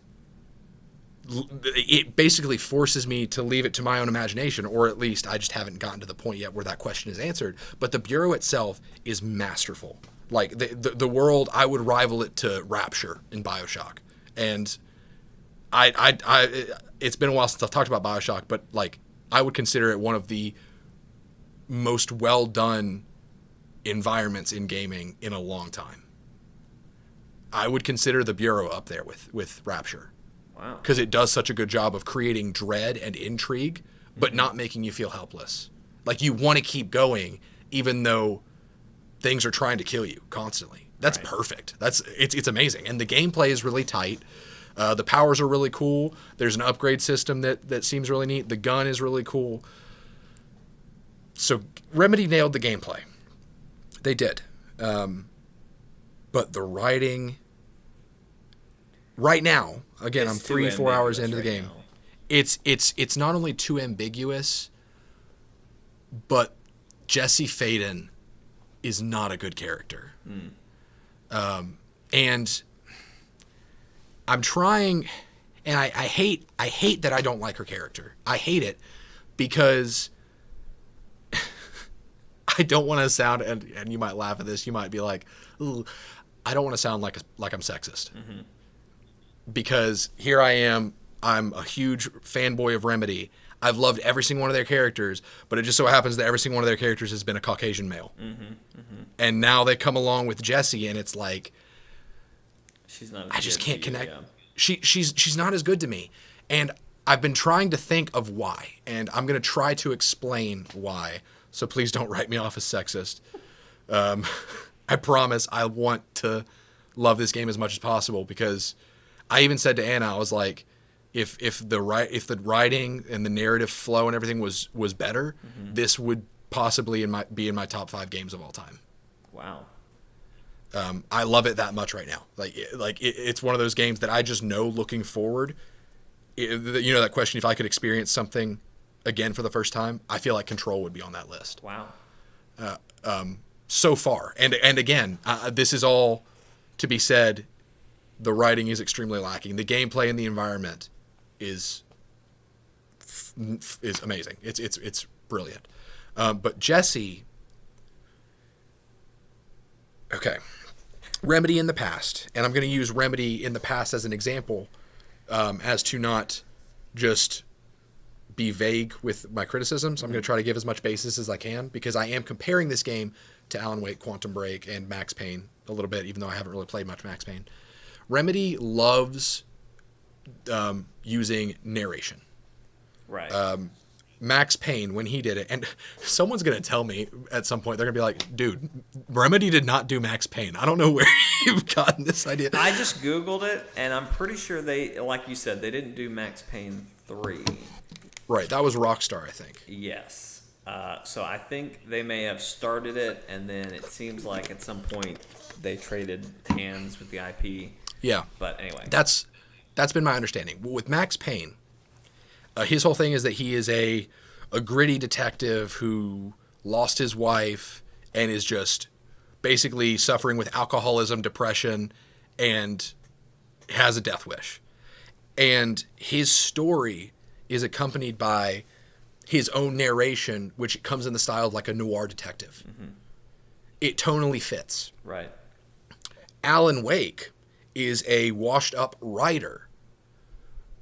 it basically forces me to leave it to my own imagination, or at least I just haven't gotten to the point yet where that question is answered. But the Bureau itself is masterful. Like, the world, I would rival it to Rapture in BioShock. And it's been a while since I've talked about BioShock, but, like, I would consider it one of the most well done environments in gaming in a long time. I would consider the Bureau up there with Rapture. Wow. Because it does such a good job of creating dread and intrigue, but mm-hmm. not making you feel helpless. Like, you want to keep going, even though things are trying to kill you constantly. That's right. Perfect. It's amazing. And the gameplay is really tight. The powers are really cool. There's an upgrade system that seems really neat. The gun is really cool. So Remedy nailed the gameplay. They did. But the writing, right now, again, I'm 3-4 hours into the game. Now. It's not only too ambiguous, but Jesse Faden is not a good character. And I'm trying, and I hate that I don't like her character. I hate it because I don't want to sound, and you might laugh at this, you might be like, ooh, I don't want to sound like I'm sexist. Mm-hmm. Because here I am, I'm a huge fanboy of Remedy. I've loved every single one of their characters, but it just so happens that every single one of their characters has been a Caucasian male. Mm-hmm, mm-hmm. And now they come along with Jessie, and it's like, she's not. I just can't connect. Yeah. She's not as good to me, and I've been trying to think of why, and I'm gonna try to explain why. So please don't write me off as sexist. I promise I want to love this game as much as possible, because I even said to Anna, I was like, if the writing and the narrative flow and everything was better, mm-hmm. this would possibly be in my top 5 games of all time. Wow. I love it that much right now. It's one of those games that I just know looking forward. You know that question, if I could experience something again for the first time, I feel like Control would be on that list. Wow. So far. And again, this is all to be said. The writing is extremely lacking. The gameplay and the environment is amazing. It's brilliant. But Jessie, Okay. Remedy in the past, and I'm going to use Remedy in the past as an example, as to not just be vague with my criticisms. I'm going to try to give as much basis as I can, because I am comparing this game to Alan Wake, Quantum Break, and Max Payne a little bit, even though I haven't really played much Max Payne. Remedy loves using narration. Right. Max Payne, when he did it, and someone's going to tell me at some point, they're going to be like, dude, Remedy did not do Max Payne. I don't know where you've gotten this idea. I just Googled it, and I'm pretty sure they, like you said, they didn't do Max Payne 3. Right, that was Rockstar, I think. Yes. So I think they may have started it, and then it seems like at some point they traded hands with the IP. Yeah. But anyway. That's been my understanding. With Max Payne, his whole thing is that he is a gritty detective who lost his wife and is just basically suffering with alcoholism, depression, and has a death wish. And his story is accompanied by his own narration, which comes in the style of like a noir detective. Mm-hmm. It tonally fits. Right. Alan Wake is a washed-up writer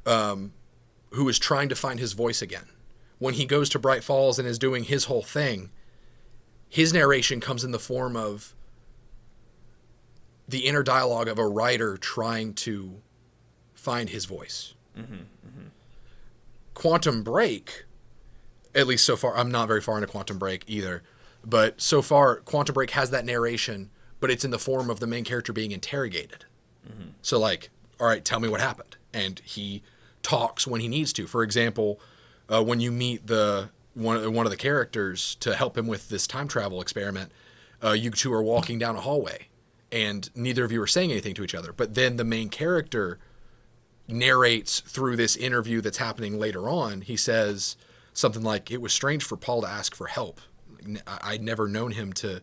who is trying to find his voice again. When he goes to Bright Falls and is doing his whole thing, his narration comes in the form of the inner dialogue of a writer trying to find his voice. Mm-hmm, mm-hmm. Quantum Break, at least so far, I'm not very far into Quantum Break either, but so far, Quantum Break has that narration, but it's in the form of the main character being interrogated. Mm-hmm. So like, all right, tell me what happened. And he talks when he needs to. For example, when you meet one of the characters to help him with this time travel experiment, you two are walking down a hallway, and neither of you are saying anything to each other. But then the main character narrates through this interview that's happening later on. He says something like, "It was strange for Paul to ask for help. I'd never known him to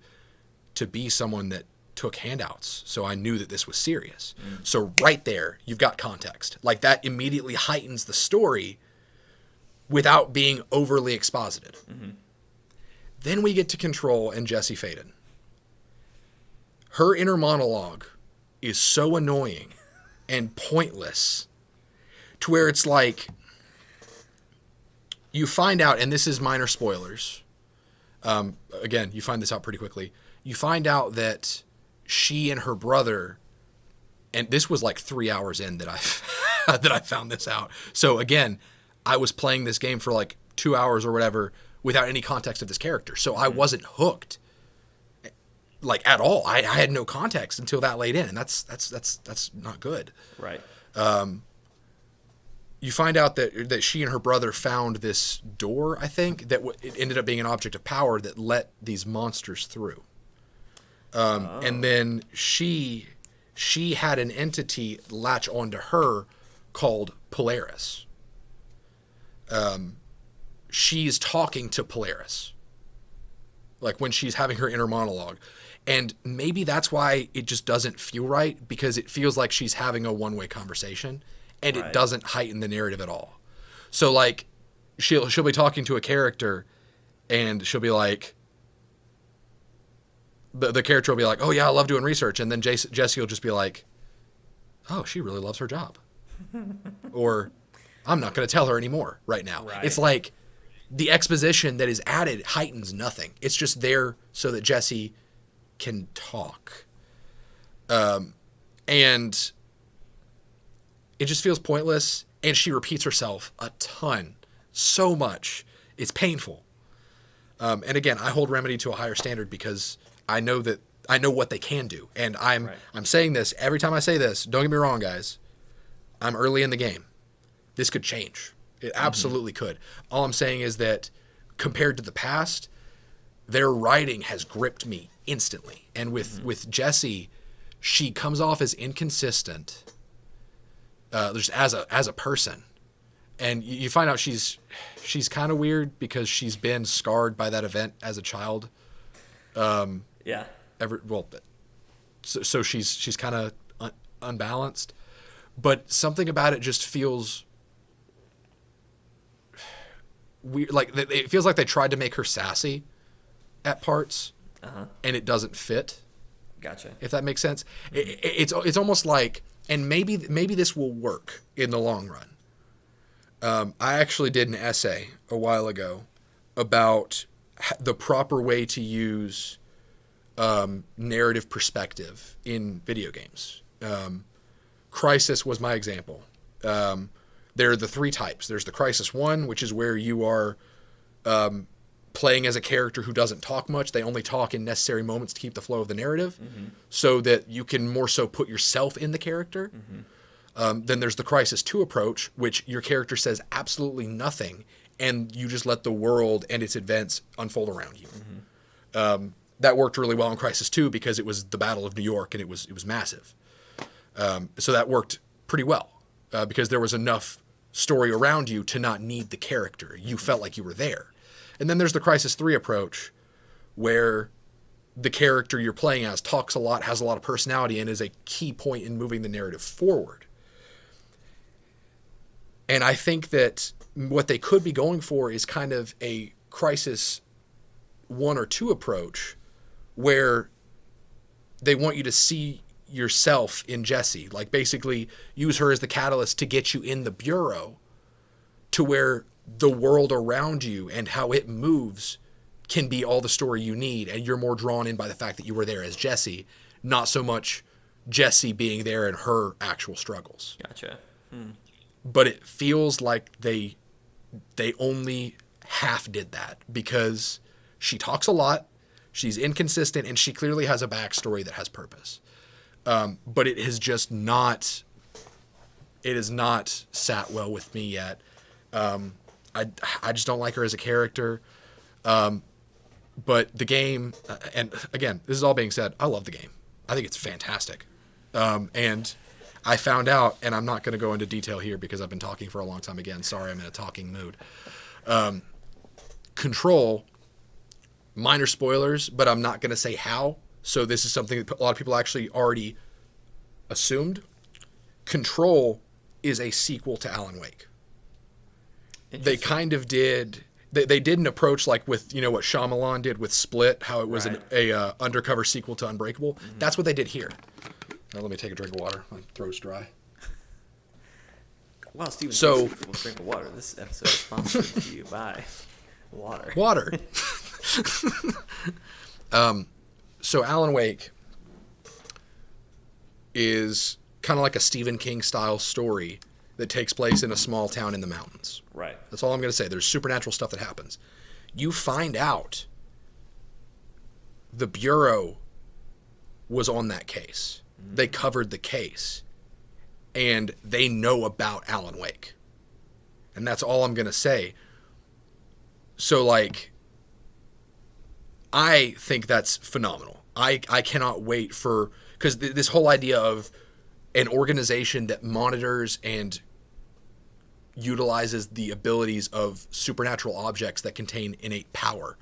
be someone that took handouts, so I knew that this was serious." Mm. So right there, you've got context. Like, that immediately heightens the story without being overly exposited. Mm-hmm. Then we get to Control and Jesse Faden. Her inner monologue is so annoying and pointless to where it's like, you find out, and this is minor spoilers. Again, you find this out pretty quickly. You find out that she and her brother, and this was like 3 hours in that I found this out. So again, I was playing this game for like 2 hours or whatever without any context of this character. So I wasn't hooked like at all. I had no context until that late in, and that's not good. Right. You find out that she and her brother found this door, I think, that it ended up being an object of power that let these monsters through. And then she had an entity latch onto her called Polaris. She's talking to Polaris, like when she's having her inner monologue. And maybe that's why it just doesn't feel right, because it feels like she's having a one-way conversation, and It doesn't heighten the narrative at all. So like, she'll be talking to a character, and she'll be like, the character will be like, "Oh yeah, I love doing research," and then Jesse will just be like, "Oh, she really loves her job," or, "I'm not going to tell her anymore right now." Right. It's like the exposition that is added heightens nothing. It's just there so that Jesse can talk. And it just feels pointless, and she repeats herself a ton, so much. It's painful. And again, I hold Remedy to a higher standard because I know what they can do. And I'm saying this every time I say this. Don't get me wrong, guys. I'm early in the game. This could change. It absolutely could. All I'm saying is that compared to the past, their writing has gripped me instantly. And with Jessie, she comes off as inconsistent, just as a person. And you find out she's kind of weird because she's been scarred by that event as a child. Yeah. So she's kind of unbalanced, but something about it just feels weird. Like, it feels like they tried to make her sassy at parts, and it doesn't fit. Gotcha. If that makes sense. It's almost like, and maybe this will work in the long run. I actually did an essay a while ago about the proper way to use narrative perspective in video games. Crisis was my example. There are the three types. There's the Crisis 1, which is where you are playing as a character who doesn't talk much. They only talk in necessary moments to keep the flow of the narrative, so that you can more so put yourself in the character. Then there's the Crisis 2 approach, which your character says absolutely nothing, and you just let the world and its events unfold around you. That worked really well in Crisis 2 because it was the Battle of New York, and it was massive. So that worked pretty well because there was enough story around you to not need the character. You felt like you were there. And then there's the Crisis 3 approach, where the character you're playing as talks a lot, has a lot of personality, and is a key point in moving the narrative forward. And I think that what they could be going for is kind of a Crisis 1 or 2 approach, where they want you to see yourself in Jessie. Like, basically use her as the catalyst to get you in the Bureau, to where the world around you and how it moves can be all the story you need, and you're more drawn in by the fact that you were there as Jessie, not so much Jessie being there and her actual struggles. Gotcha. But it feels like they only half did that, because she talks a lot, she's inconsistent, and she clearly has a backstory that has purpose. But it has just not sat well with me yet. I just don't like her as a character. But the game, and again, this is all being said, I love the game. I think it's fantastic. And I found out, and I'm not going to go into detail here because I've been talking for a long time again. Sorry, I'm in a talking mood. Control, minor spoilers, but I'm not going to say how. So this is something that a lot of people actually already assumed. Control is a sequel to Alan Wake. They kind of did. They did an approach like with, you know, what Shyamalan did with Split, how it was a undercover sequel to Unbreakable. That's what they did here. Now let me take a drink of water. My throat's dry. Wow, Steven, so we'll drink of water. This episode is sponsored to you by water. Water. So Alan Wake is kind of like a Stephen King style story that takes place in a small town in the mountains. Right. That's all I'm going to say. There's supernatural stuff that happens. You find out the Bureau was on that case. They covered the case. And they know about Alan Wake. And that's all I'm going to say. So, like, I think that's phenomenal. I cannot wait for... Because this whole idea of an organization that monitors and utilizes the abilities of supernatural objects that contain innate power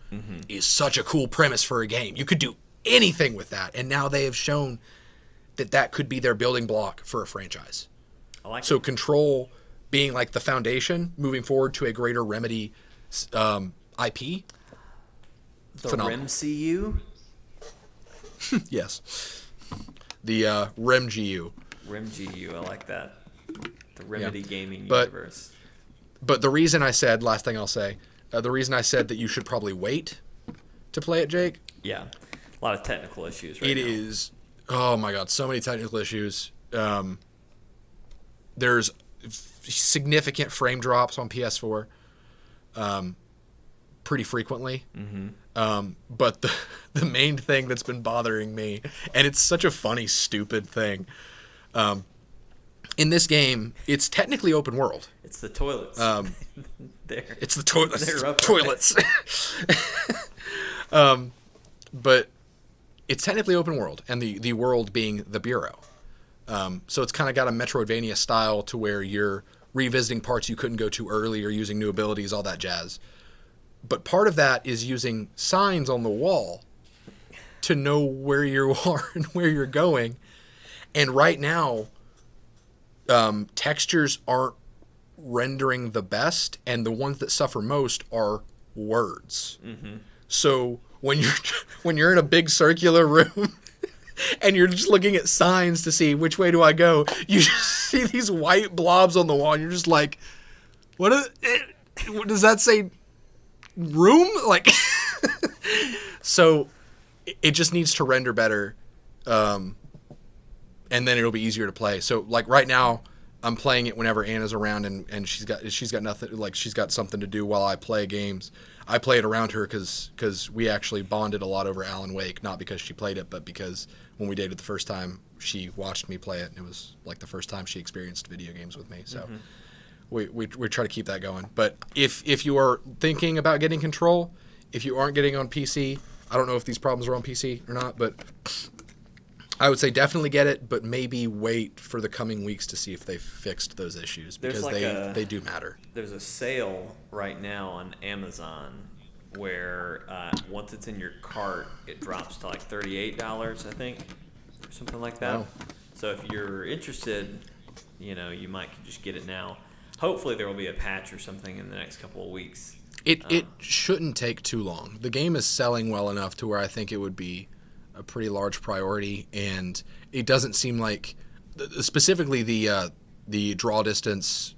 is such a cool premise for a game. You could do anything with that. And now they have shown that could be their building block for a franchise. I like so it. Control being like the foundation, moving forward to a greater Remedy IP. The phenomenal. RemCU? Yes. The RemGU. RemGU, I like that. The Remedy gaming But- universe. But the reason I said, last thing I'll say, the reason I said that you should probably wait to play it, Jake, Yeah. A lot of technical issues right it now. is, oh my God, so many technical issues. There's significant frame drops on PS4 pretty frequently. But the main thing that's been bothering me, and it's such a funny, stupid thing, in this game, it's technically open world. It's the toilets. It's the toilets. They're up Toilets. But it's technically open world, and the world being the Bureau. So it's kind of got a Metroidvania style to where you're revisiting parts you couldn't go to earlier, using new abilities, all that jazz. But part of that is using signs on the wall to know where you are and where you're going. And right now, textures aren't rendering the best, and the ones that suffer most are words. So when you're in a big circular room and you're just looking at signs to see which way do I go. You just see these white blobs on the wall, and you're just like, what does that say? Room? Like, so it just needs to render better, and then it'll be easier to play. So like right now, I'm playing it whenever Anna's around, and she's got nothing, like she's got something to do while I play games. I play it around her because we actually bonded a lot over Alan Wake, not because she played it, but because when we dated the first time, she watched me play it, and it was like the first time she experienced video games with me. So we try to keep that going. But if you are thinking about getting Control, if you aren't getting on PC, I don't know if these problems are on PC or not, but I would say definitely get it, but maybe wait for the coming weeks to see if they've fixed those issues, because they do matter. There's a sale right now on Amazon where once it's in your cart, it drops to like $38, I think, or something like that. Wow. So if you're interested, you might just get it now. Hopefully there will be a patch or something in the next couple of weeks. It shouldn't take too long. The game is selling well enough to where I think it would be a pretty large priority, and it doesn't seem like, specifically the draw distance,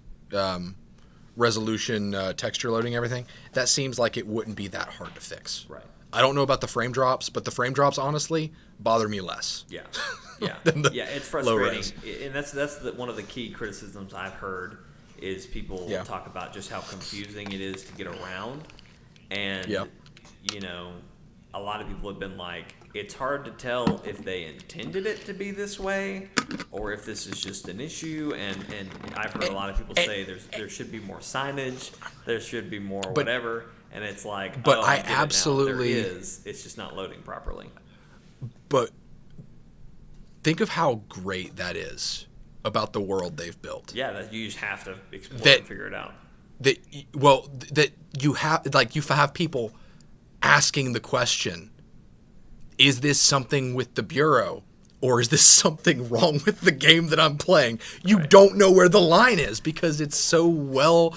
resolution, texture loading, everything, that seems like it wouldn't be that hard to fix. Right. I don't know about the frame drops, but the frame drops honestly bother me less. Yeah. It's frustrating, and that's one of the key criticisms I've heard is people talk about just how confusing it is to get around, and a lot of people have been like, it's hard to tell if they intended it to be this way or if this is just an issue. And I've heard a lot of people say there should be more signage, there should be more whatever. And it's like, but I absolutely there is. It's just not loading properly. But think of how great that is about the world they've built. Yeah, that you just have to explore and figure it out. That you have people asking the question, is this something with the Bureau, or is this something wrong with the game that I'm playing? You don't know where the line is because it's so well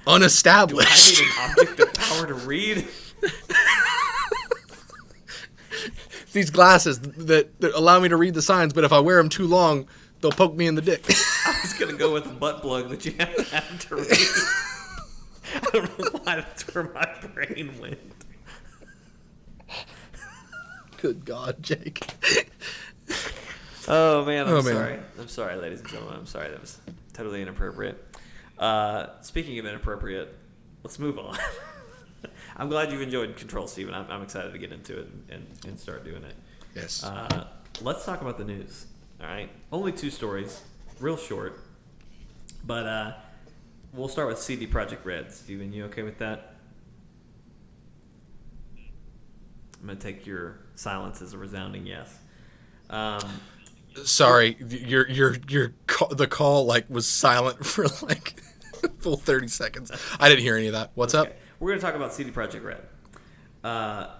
unestablished. Do I need an object of power to read? These glasses that allow me to read the signs, but if I wear them too long, they'll poke me in the dick. I was going to go with the butt plug that you have to read. I don't know why that's where my brain went. Good God, Jake. Oh, man, I'm sorry. I'm sorry, ladies and gentlemen. I'm sorry. That was totally inappropriate. Speaking of inappropriate, let's move on. I'm glad you've enjoyed Control, Steven. I'm excited to get into it and start doing it. Yes. Let's talk about the news. All right? Only 2 stories. Real short. But we'll start with CD Projekt Red. Steven, you okay with that? I'm going to take your silence as a resounding yes. Sorry, the call was silent for full 30 seconds. I didn't hear any of that. What's up? We're going to talk about CD Projekt Red.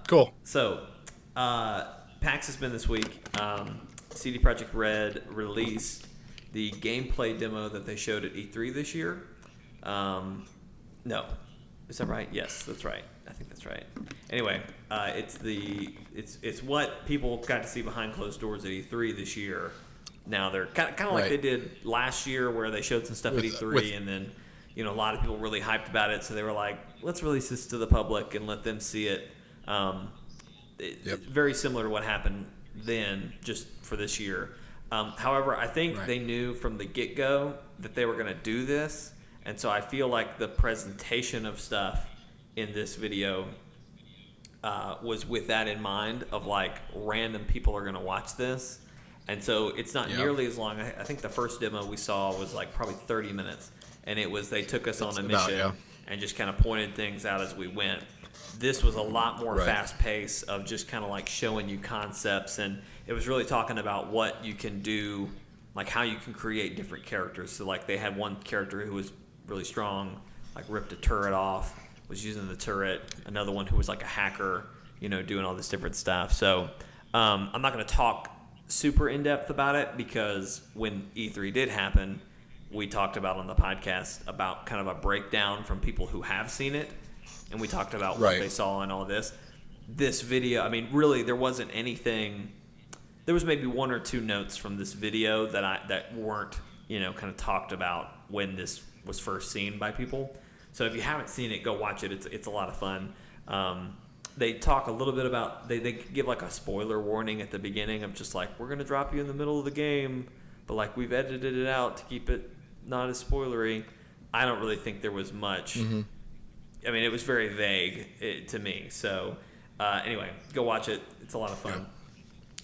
Cool. So, PAX has been this week. CD Projekt Red released the gameplay demo that they showed at E3 this year. No. Is that right? Yes, that's right. I think that's right. Anyway, it's what people got to see behind closed doors at E3 this year. Now they're kind of like they did last year, where they showed some stuff at E3, and then a lot of people really hyped about it, so they were like, let's release this to the public and let them see it. Very similar to what happened then, just for this year. However, I think they knew from the get-go that they were going to do this, and so I feel like the presentation of stuff in this video was with that in mind, of random people are going to watch this, and so it's not nearly as long. I think the first demo we saw was probably 30 minutes, and they took us on a mission and just kind of pointed things out as we went. This was a lot more fast pace of just kind of showing you concepts, and it was really talking about what you can do, how you can create different characters. So they had one character who was really strong, ripped a turret off, was using the turret. Another one who was a hacker, doing all this different stuff. So I'm not going to talk super in-depth about it, because when E3 did happen, we talked about on the podcast about kind of a breakdown from people who have seen it, and we talked about what they saw and all this. This video, really, there wasn't anything there was maybe one or two notes from this video that weren't, kind of talked about when this was first seen by people. So if you haven't seen it, go watch it. It's a lot of fun. They talk a little bit about, they give like a spoiler warning at the beginning of just like, we're going to drop you in the middle of the game, but like we've edited it out to keep it not as spoilery. I don't really think there was much. Mm-hmm. I mean, it was very vague to me. So anyway, go watch it. It's a lot of fun. Yeah.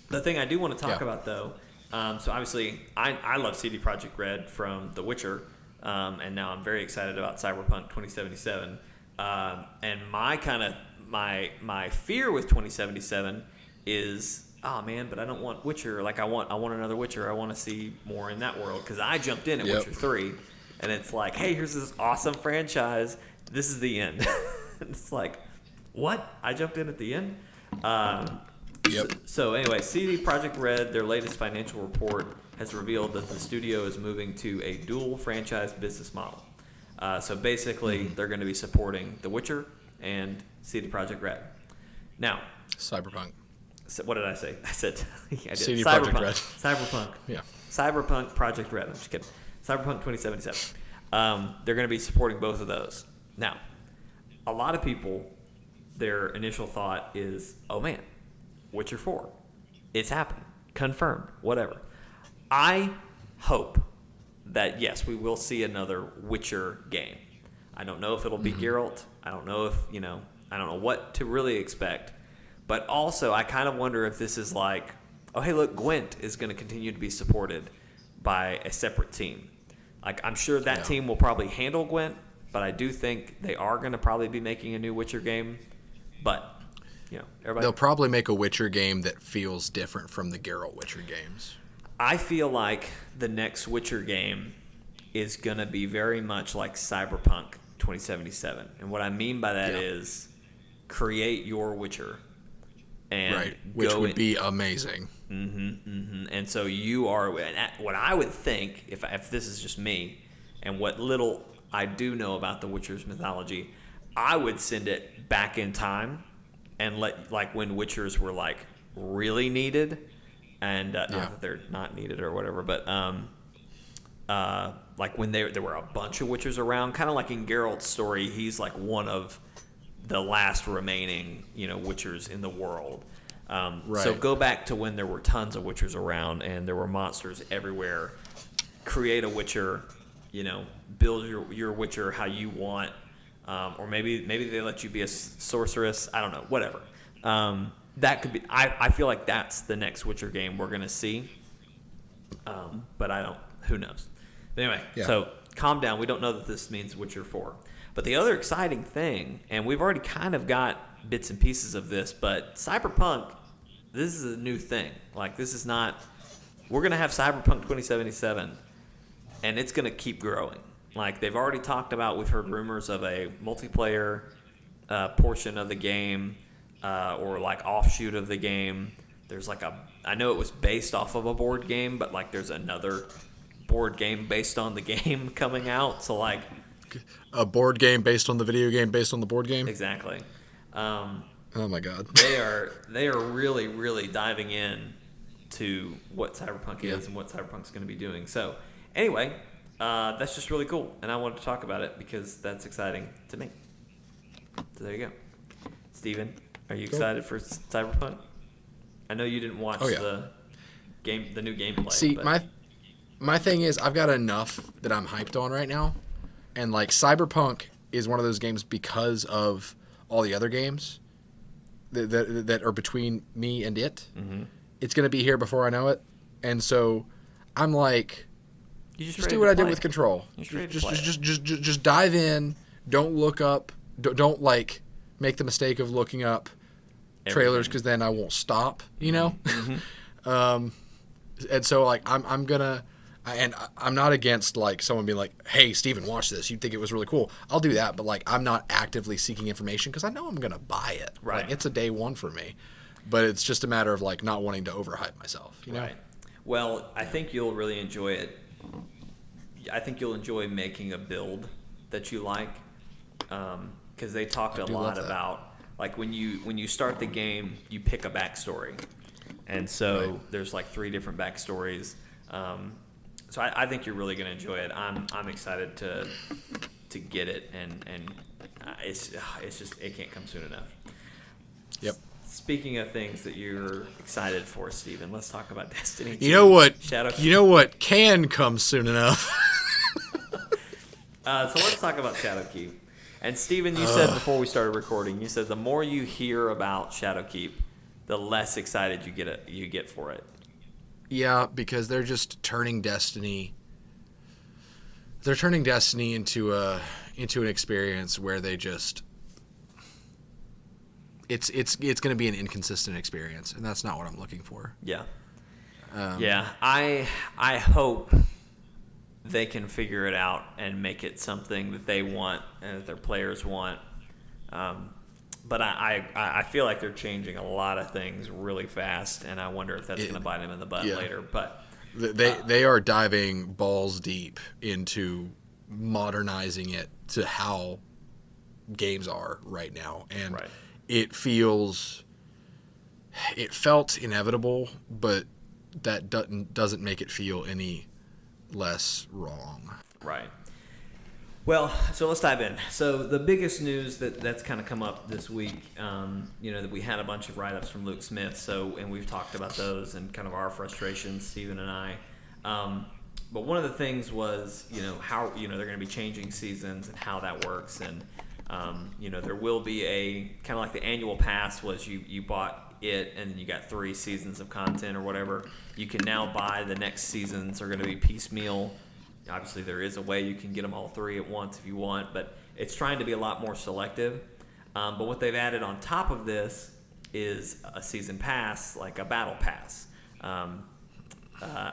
The thing I do want to talk about, though, so obviously I love CD Projekt Red from The Witcher, and now I'm very excited about Cyberpunk 2077. And my fear with 2077 is, oh man, but I don't want Witcher. Like I want another Witcher. I want to see more in that world because I jumped in at Witcher 3, and it's like, hey, here's this awesome franchise. This is the end. It's like, what? I jumped in at the end. So anyway, CD Projekt Red, their latest financial report has revealed that the studio is moving to a dual franchise business model. So basically, they're going to be supporting The Witcher and CD Projekt Red. Now, Cyberpunk. So what did I say? I said I did. CD Projekt Red. Cyberpunk. Yeah. Cyberpunk Project Red. I'm just kidding. Cyberpunk 2077. They're going to be supporting both of those. Now, a lot of people, their initial thought is, oh man, Witcher 4. It's happening. Confirmed. Whatever. I hope that, yes, we will see another Witcher game. I don't know if it'll be Geralt. I don't know if, I don't know what to really expect. But also, I kind of wonder if this is like, oh, hey, look, Gwent is going to continue to be supported by a separate team. Like, I'm sure that team will probably handle Gwent, but I do think they are going to probably be making a new Witcher game. But, everybody... They'll probably make a Witcher game that feels different from the Geralt Witcher games. I feel like the next Witcher game is going to be very much like Cyberpunk 2077. And what I mean by that is create your Witcher. And which would be amazing. And so you are, what I would think, if this is just me, and what little I do know about the Witcher's mythology, I would send it back in time and let, like, when Witchers were, like, really needed, and not that they're not needed or whatever, but like when there were a bunch of Witchers around, kind of like in Geralt's story, he's like one of the last remaining, Witchers in the world. So go back to when there were tons of Witchers around and there were monsters everywhere. Create a Witcher, build your Witcher how you want, or maybe they let you be a sorceress. I don't know, whatever. That could be. I feel like that's the next Witcher game we're gonna see. But I don't. Who knows? But anyway, so calm down. We don't know that this means Witcher 4. But the other exciting thing, and we've already kind of got bits and pieces of this, but Cyberpunk, this is a new thing. Like, this is not... We're going to have Cyberpunk 2077, and it's going to keep growing. Like, they've already talked about, we've heard rumors of a multiplayer portion of the game, or, like, offshoot of the game. There's, like, I know it was based off of a board game, but, like, there's another board game based on the game coming out. So, like... A board game based on the video game based on the board game? Exactly. Oh my god. They are really, really diving in to what Cyberpunk is and what Cyberpunk's going to be doing. So anyway, that's just really cool. And I wanted to talk about it because that's exciting to me. So there you go. Steven, are you excited for Cyberpunk? I know you didn't watch the new gameplay. See, my thing is I've got enough that I'm hyped on right now. And, like, Cyberpunk is one of those games because of all the other games that are between me and it. Mm-hmm. It's going to be here before I know it. And so I'm like, just do what I did with Control. Just dive in. Don't look up. Don't, like, make the mistake of looking up trailers because then I won't stop, Mm-hmm. And so, like, I'm going to... And I'm not against, like, someone being like, hey, Steven, watch this. You'd think it was really cool. I'll do that. But, like, I'm not actively seeking information because I know I'm going to buy it. Right. Like, it's a day one for me. But it's just a matter of, like, not wanting to overhype myself. You know? Right. Well, I think you'll really enjoy it. I think you'll enjoy making a build that you like. Because they talked a lot about, like, when you start the game, you pick a backstory. And so there's like 3 different backstories. So I think you're really going to enjoy it. I'm excited to get it, and it's just, it can't come soon enough. Yep. Speaking of things that you're excited for, Steven, let's talk about Destiny 2. You know what? Shadow You know what can come soon enough? So let's talk about Shadowkeep. And Steven, you said before we started recording, you said the more you hear about Shadowkeep, the less excited you get for it. Yeah, because they're just turning Destiny. They're turning Destiny into an experience where they just. It's going to be an inconsistent experience, and that's not what I'm looking for. Yeah. I hope they can figure it out and make it something that they want and that their players want. But I feel like they're changing a lot of things really fast, and I wonder if that's going to bite them in the butt later. But they are diving balls deep into modernizing it to how games are right now, and it felt inevitable, but that doesn't make it feel any less wrong. Right. Well, so let's dive in. So the biggest news that's kind of come up this week, that we had a bunch of write-ups from Luke Smith, and we've talked about those and kind of our frustrations, Steven and I. But one of the things was, how, they're going to be changing seasons and how that works. And, there will be a kind of like the annual pass was you bought it and then you got 3 seasons of content or whatever. You can now buy the next seasons are going to be piecemeal. Obviously, there is a way you can get them all 3 at once if you want, but it's trying to be a lot more selective. But what they've added on top of this is a season pass, like a battle pass. I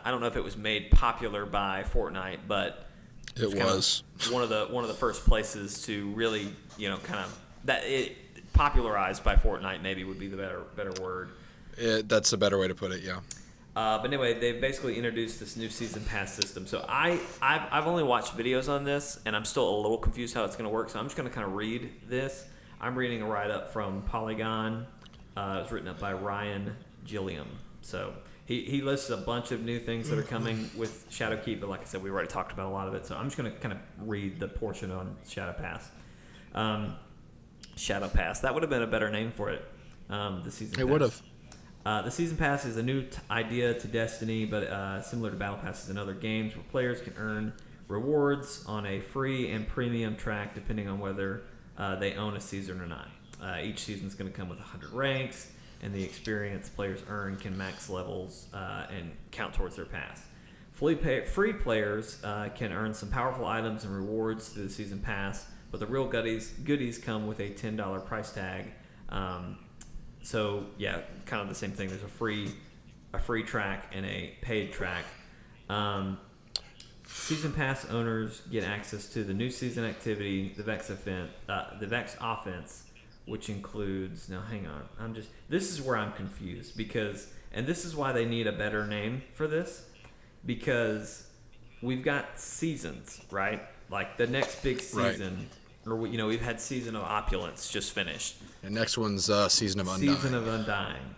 don't know if it was made popular by Fortnite, but it was one of the first places to really, kind of that it popularized by Fortnite maybe would be the better word. That's a better way to put it, yeah. But anyway, they've basically introduced this new season pass system. So I've only watched videos on this, and I'm still a little confused how it's going to work. So I'm just going to kind of read this. I'm reading a write-up from Polygon. It was written up by Ryan Gilliam. So he lists a bunch of new things that are coming with Shadowkeep, but like I said, we already talked about a lot of it. So I'm just going to kind of read the portion on Shadow Pass. Shadow Pass. That would have been a better name for it. The season. It would have. The Season Pass is a new idea to Destiny, but similar to Battle Passes in other games, where players can earn rewards on a free and premium track depending on whether they own a season or not. Each season is going to come with 100 ranks, and the experience players earn can max levels and count towards their pass. Free players can earn some powerful items and rewards through the Season Pass, but the real goodies come with a $10 price tag. So yeah, kind of the same thing. There's a free track and a paid track. Season Pass owners get access to the new season activity, the Vex offense, which includes. Now, hang on. This is where I'm confused and this is why they need a better name for this, because we've got seasons, right? Like the next big season. Right. Or we've had Season of Opulence just finished. The next one's Season of Undying. Season of Undying.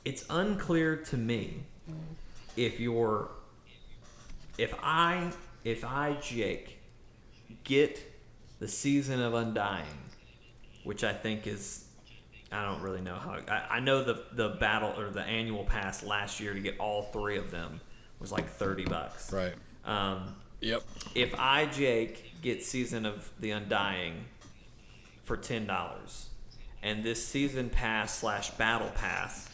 It's unclear to me if I Jake get the Season of Undying, which I think is, I don't really know how. I know the battle or the annual pass last year to get all 3 of them was like $30. Right. Yep. If I, Jake, get Season of the Undying for $10, and this Season Pass / Battle Pass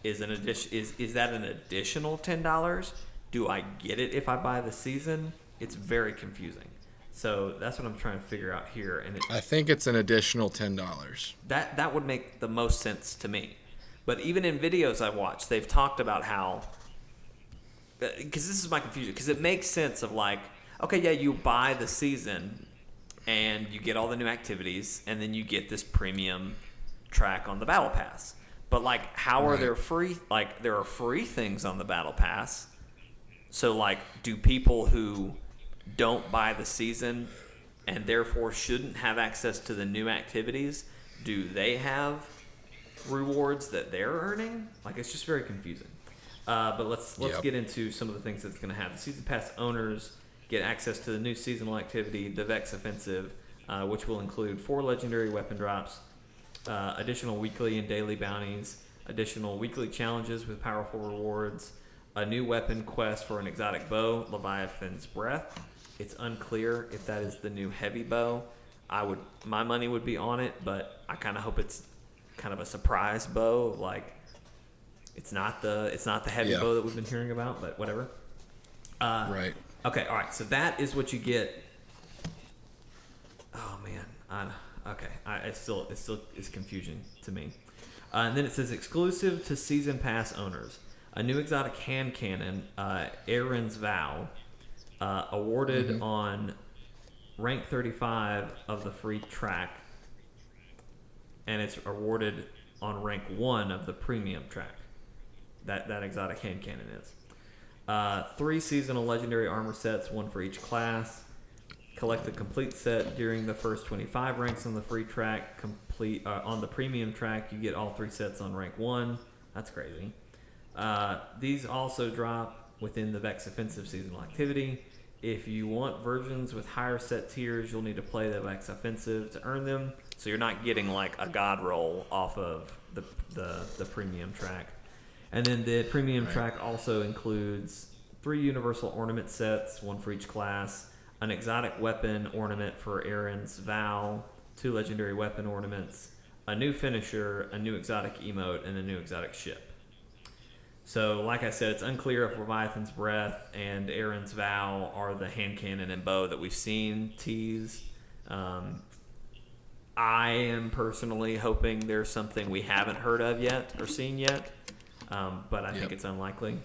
is an addition, is that an additional $10? Do I get it if I buy the season? It's very confusing. So that's what I'm trying to figure out here. And I think it's an additional $10. That would make the most sense to me. But even in videos I watched, they've talked about how, because this is my confusion, because it makes sense of like, okay, yeah, you buy the season and you get all the new activities, and then you get this premium track on the Battle Pass. But like, how are there free? Like, there are free things on the Battle Pass. So like, do people who don't buy the season and therefore shouldn't have access to the new activities, do they have rewards that they're earning. Like, it's just very confusing. But let's get into some of the things that's going to happen. Season Pass owners get access to the new seasonal activity, the Vex Offensive, which will include 4 legendary weapon drops, additional weekly and daily bounties, additional weekly challenges with powerful rewards, a new weapon quest for an exotic bow, Leviathan's Breath. It's unclear if that is the new heavy bow. My money would be on it, but I kind of hope it's kind of a surprise bow. Like, it's not the heavy bow that we've been hearing about, but whatever. Right. Okay. All right. So that is what you get. Oh man. It still is confusing to me. And then it says exclusive to season pass owners, a new exotic hand cannon, Aaron's Vow, awarded on rank 35 of the free track, and it's awarded on rank 1 of the premium track. That exotic hand cannon is. 3 seasonal legendary armor sets, 1 for each class. Collect the complete set during the first 25 ranks on the free track. Complete on the premium track, you get all 3 sets on rank 1. That's crazy. These also drop within the Vex Offensive seasonal activity. If you want versions with higher set tiers, you'll need to play the Vex Offensive to earn them. So you're not getting like a god roll off of the premium track. And then the premium track also includes 3 universal ornament sets, 1 for each class, an exotic weapon ornament for Aaron's Vow, 2 legendary weapon ornaments, a new finisher, a new exotic emote, and a new exotic ship. So, like I said, it's unclear if Leviathan's Breath and Aaron's Vow are the hand cannon and bow that we've seen tease. I am personally hoping there's something we haven't heard of yet or seen yet, but I think it's unlikely.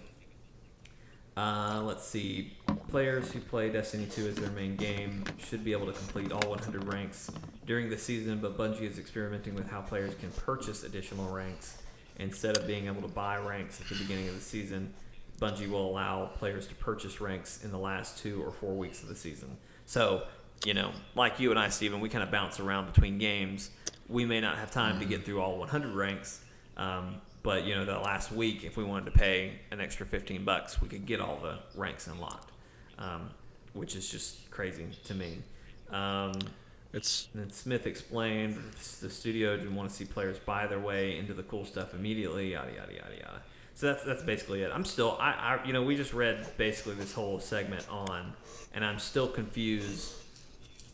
Let's see. Players who play Destiny 2 as their main game should be able to complete all 100 ranks during the season, but Bungie is experimenting with how players can purchase additional ranks. Instead of being able to buy ranks at the beginning of the season, Bungie will allow players to purchase ranks in the last 2 or 4 weeks of the season. So, like you and I, Steven, we kind of bounce around between games. We may not have time to get through all 100 ranks, but, the last week, if we wanted to pay an extra $15, we could get all the ranks unlocked, which is just crazy to me. Then Smith explained the studio didn't want to see players buy their way into the cool stuff immediately, yada yada yada yada. So that's basically it. I'm still we just read basically this whole segment on, and I'm still confused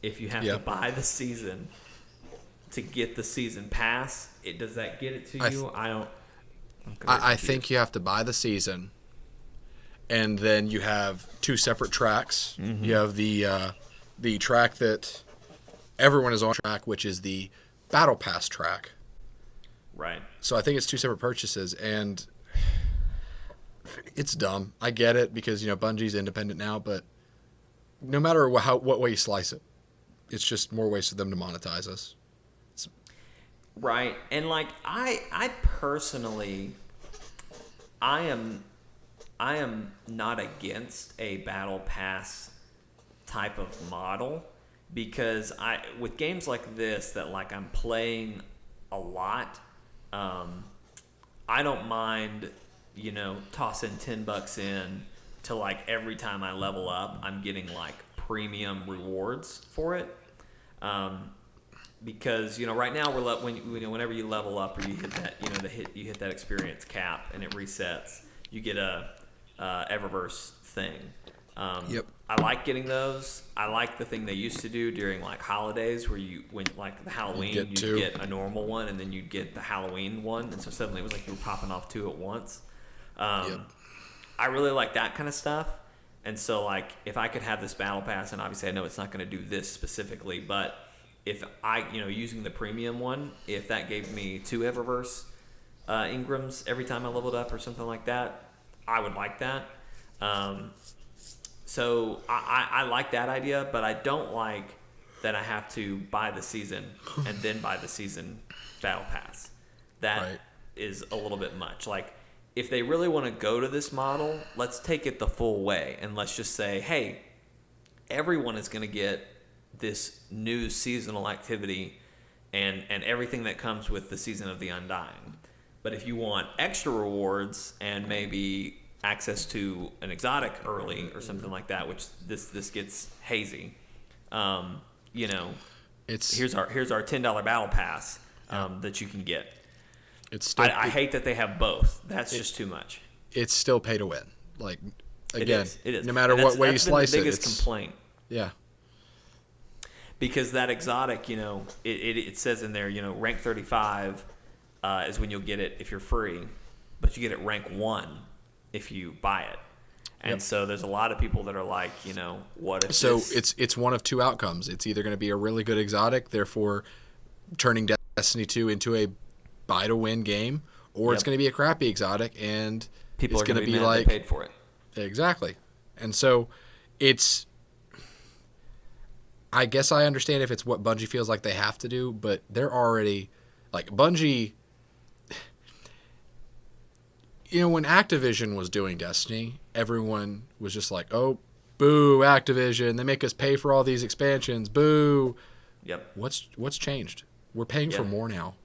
if you have to buy the season to get the season pass. Does that get it to you? I think you have to buy the season, and then you have 2 separate tracks. Mm-hmm. You have the track that everyone is on track, which is the Battle Pass track. Right. So I think it's 2 separate purchases, and it's dumb. I get it because, Bungie's independent now, but no matter what way you slice it, it's just more ways for them to monetize us. Right. And I personally, I am not against a Battle Pass type of model. Because with games like this that I'm playing a lot, I don't mind, tossing $10 in to every time I level up, I'm getting premium rewards for it. Because right now whenever you level up or you hit that you hit that experience cap and it resets, you get a Eververse thing. I like getting those. I like the thing they used to do during holidays where the Halloween you'd get a normal one and then you'd get the Halloween one, and so suddenly it was you were popping off 2 at once. I really like that kind of stuff, and so if I could have this Battle Pass, and obviously I know it's not going to do this specifically, but if I using the premium one, if that gave me 2 Eververse Ingrams every time I leveled up or something like that, I would like that. So I like that idea, but I don't like that I have to buy the season and then buy the season Battle Pass. That is a little bit much. If they really want to go to this model, let's take it the full way, and let's just say, hey, everyone is going to get this new seasonal activity, and everything that comes with the Season of the Undying. But if you want extra rewards and maybe access to an exotic early or something like that, which this gets hazy, you know, here's our $10 battle pass that you can get. It's still, I hate that they have both. That's just too much. It's still pay to win. Like, again, it is. No matter what way you slice it, that's been the biggest complaint. Yeah. Because that exotic, you know, it says in there, you know, rank 35 is when you'll get it if you're free, but you get it rank 1 if you buy it. And so there's a lot of people that are like, you know, what if it's one of two outcomes. It's either going to be a really good exotic, therefore turning Destiny 2 into a buy to win game, or it's going to be a crappy exotic and people it's are going to be like they paid for it. Exactly. And so I guess I understand if it's what Bungie feels like they have to do, but they're already like Bungie. You know, when Activision was doing Destiny, everyone was just like, "Oh, boo, Activision! They make us pay for all these expansions. Boo!" Yep. What's changed? We're paying for more now.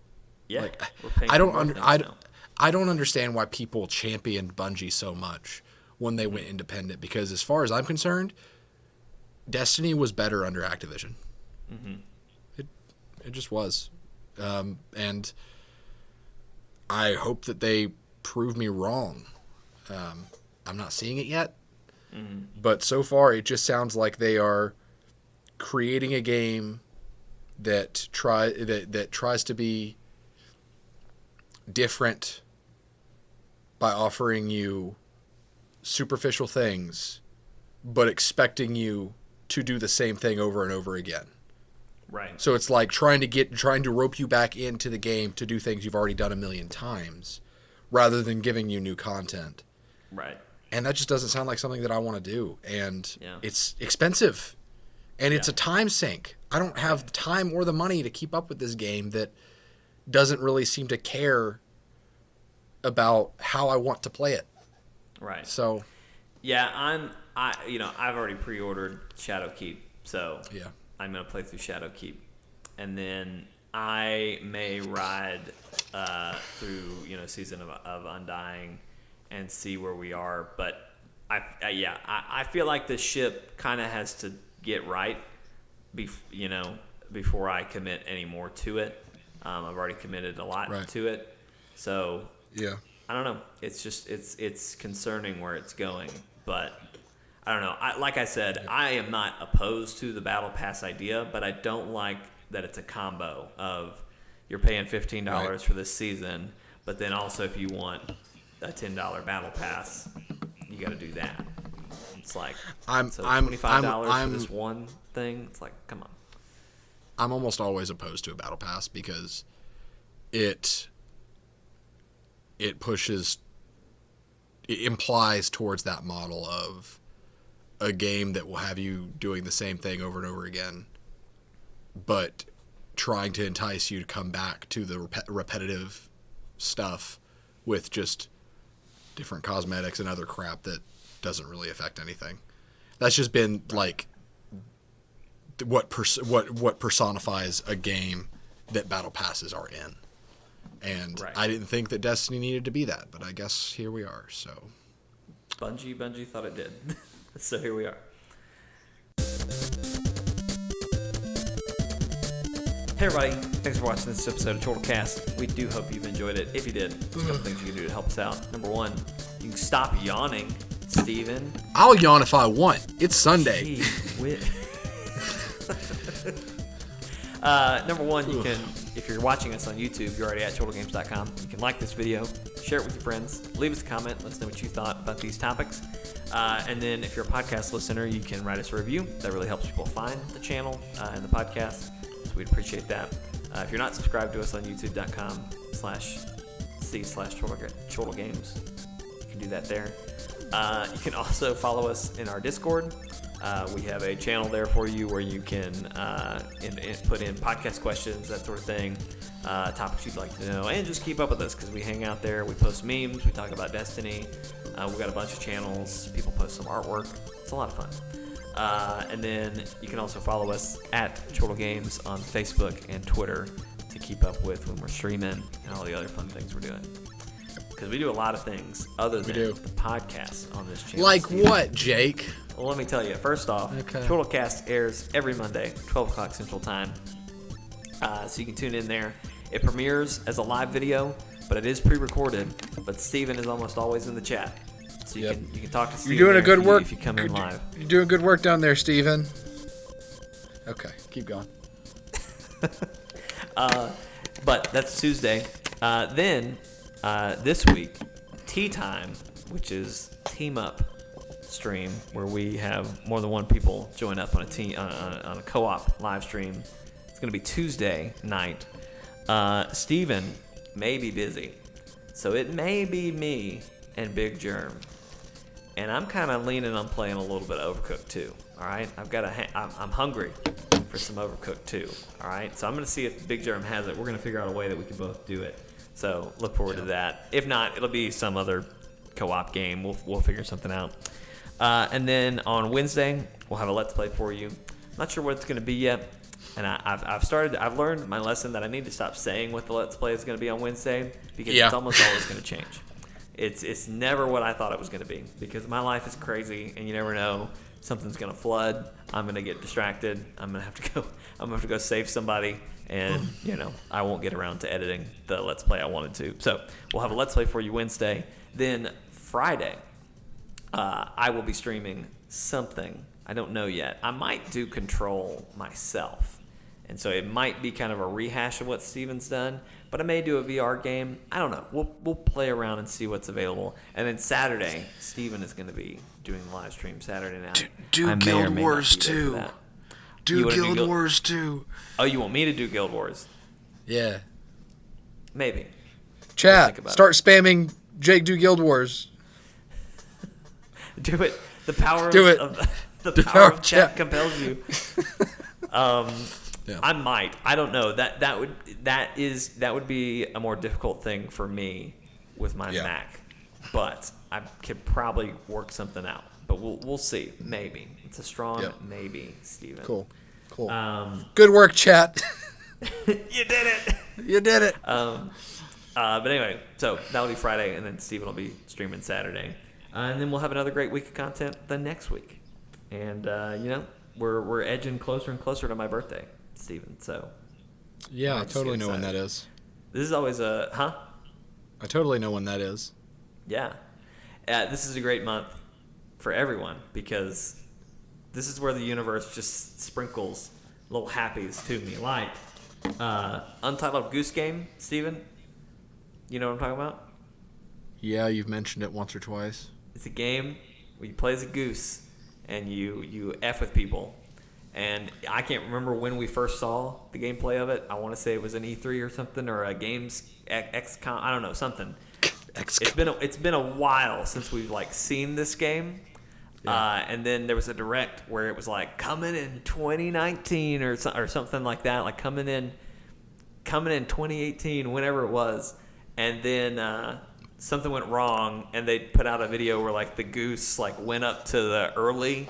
Yeah. Like, we're paying I don't for more things now. I don't understand why people championed Bungie so much when they went independent. Because as far as I'm concerned, Destiny was better under Activision. Mm-hmm. It just was, and I hope that they prove me wrong. I'm not seeing it yet, but so far it just sounds like they are creating a game that tries to be different by offering you superficial things, but expecting you to do the same thing over and over again. Right. So it's like trying to rope you back into the game to do things you've already done a million times, rather than giving you new content. Right. And that just doesn't sound like something that I want to do. And Yeah. it's expensive. And it's a time sink. I don't have the time or the money to keep up with this game that doesn't really seem to care about how I want to play it. Right. So, yeah, I've already pre-ordered Shadowkeep, so yeah. I'm gonna play through Shadowkeep, and then I may ride through Season of Undying and see where we are. But I feel like the ship kind of has to get right, before I commit any more to it. I've already committed a lot to it, so yeah. I don't know. It's just it's concerning where it's going, but I don't know. Like I said, I am not opposed to the Battle Pass idea, but I don't like that it's a combo of you're paying $15 for this season, but then also if you want a $10 Battle Pass, you got to do that. It's like $25 for this one thing. It's like, come on. I'm almost always opposed to a Battle Pass because it implies towards that model of a game that will have you doing the same thing over and over again, but trying to entice you to come back to the repetitive stuff with just different cosmetics and other crap that doesn't really affect anything. That's just been like what personifies a game that battle passes are in. And I didn't think that Destiny needed to be that, but I guess here we are. So Bungie thought it did. So here we are. Hey everybody, thanks for watching this episode of Chortle Cast. We do hope you've enjoyed it. If you did, there's a couple things you can do to help us out. Number one, you can stop yawning, Steven. I'll yawn if I want. It's Sunday. Number one, you can, if you're watching us on YouTube, you're already at chortlegames.com. You can like this video, share it with your friends, leave us a comment, let us know what you thought about these topics. And then if you're a podcast listener, you can write us a review. That really helps people find the channel and the podcast. So we'd appreciate that. If you're not subscribed to us on youtube.com/c/chortlegames, you can do that there. You can also follow us in our Discord. We have a channel there for you where you can put in podcast questions, that sort of thing, topics you'd like to know, and just keep up with us because we hang out there. We post memes. We talk about Destiny. We've got a bunch of channels. People post some artwork. It's a lot of fun. And then you can also follow us at Chortle Games on Facebook and Twitter to keep up with when we're streaming and all the other fun things we're doing. Because we do a lot of things other than the podcast on this channel. Like what, Jake? Well, let me tell you. First off, Chortlecast airs every Monday, 12 o'clock Central Time. So you can tune in there. It premieres as a live video, but it is pre-recorded. But Steven is almost always in the chat. So you can talk to Steven. You're doing a good work if you come in live. You're doing good work down there, Steven. Okay, keep going. But that's Tuesday. Then this week, Tea Time, which is Team Up stream, where we have more than one people join up on a team on a co-op live stream. It's going to be Tuesday night. Steven may be busy, so it may be me and Big Germ. And I'm kind of leaning on playing a little bit of Overcooked 2. All right, I'm hungry for some Overcooked 2. All right, so I'm going to see if Big Germ has it. We're going to figure out a way that we can both do it. So look forward to that. If not, it'll be some other co-op game. We'll figure something out. And then on Wednesday, we'll have a Let's Play for you. I'm not sure what it's going to be yet. And I've learned my lesson that I need to stop saying what the Let's Play is going to be on Wednesday, because it's almost always going to change. It's never what I thought it was going to be, because my life is crazy and you never know. Something's going to flood. I'm going to get distracted. I'm going to have to go save somebody, and I won't get around to editing the Let's Play I wanted to. So we'll have a Let's Play for you Wednesday. Then Friday, I will be streaming something. I don't know yet. I might do Control myself. And so it might be kind of a rehash of what Steven's done, but I may do a VR game. I don't know. We'll play around and see what's available. And then Saturday, Steven is going to be doing the live stream Saturday night. Do Guild Wars 2. Do Guild Wars 2. Oh, you want me to do Guild Wars? Yeah. Maybe. Chat, start spamming Jake do Guild Wars. Do it. The power of chat compels you. Yeah. I might. I don't know. That would be a more difficult thing for me with my Mac, but I could probably work something out. But we'll see. Maybe it's a strong maybe, Steven. Cool. Good work, chat. You did it. You did it. But anyway, so that'll be Friday, and then Steven will be streaming Saturday, and then we'll have another great week of content the next week. And we're edging closer and closer to my birthday, Steven. So yeah, I totally know when that is. This is always I totally know when that is. Yeah, this is a great month for everyone, because this is where the universe just sprinkles little happies to me, like Untitled Goose Game, Steven. You know what I'm talking about? Yeah, you've mentioned it once or twice. It's a game where you play as a goose and you F with people. And I can't remember when we first saw the gameplay of it. I want to say it was an E3 or something, or a Games XCOM. I don't know, something. It's been a while since we've seen this game. Yeah. And then there was a direct where it was coming in 2019 or something like that, coming in 2018, whenever it was. And then something went wrong, and they put out a video where the goose went up to the early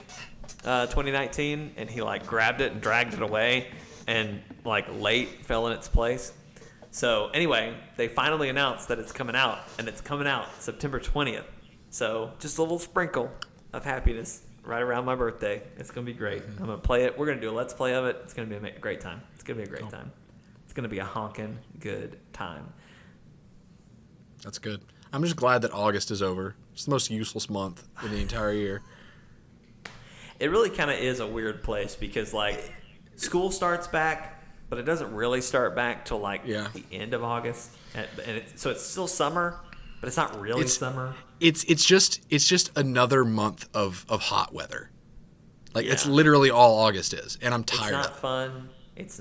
2019, and he grabbed it and dragged it away, and late fell in its place. So anyway, they finally announced that it's coming out, and it's coming out September 20th. So just a little sprinkle of happiness right around my birthday. It's gonna be great. I'm gonna play it. We're gonna do a Let's Play of it. It's gonna be a great time. It's gonna be a great time. It's gonna be a honkin' good time. That's good. I'm just glad that August is over. It's the most useless month in the entire year. It really kind of is a weird place, because school starts back, but it doesn't really start back till the end of August, and so it's still summer, but it's not really summer. It's just another month of hot weather. It's literally all August is, and I'm tired. It's not fun. It's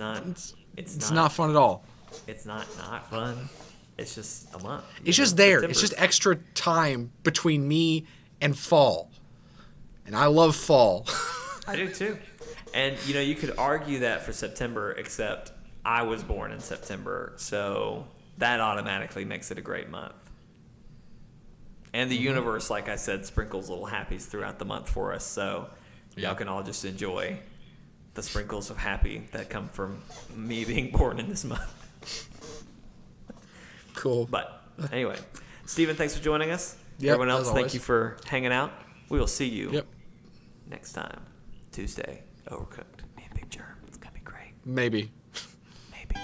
not fun at all. It's not fun. It's just a month. It's just there. It's just extra time between me and fall. And I love fall. I do too. And, you could argue that for September, except I was born in September. So that automatically makes it a great month. And the universe, like I said, sprinkles little happies throughout the month for us. So y'all can all just enjoy the sprinkles of happy that come from me being born in this month. Cool. But anyway, Steven, thanks for joining us. Yep, Everyone else, as thank always. you for hanging out. We will see you Yep. next time. Tuesday, Overcooked. Me and Big Germ. It's going to be great. Maybe. Maybe.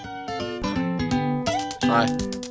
Bye.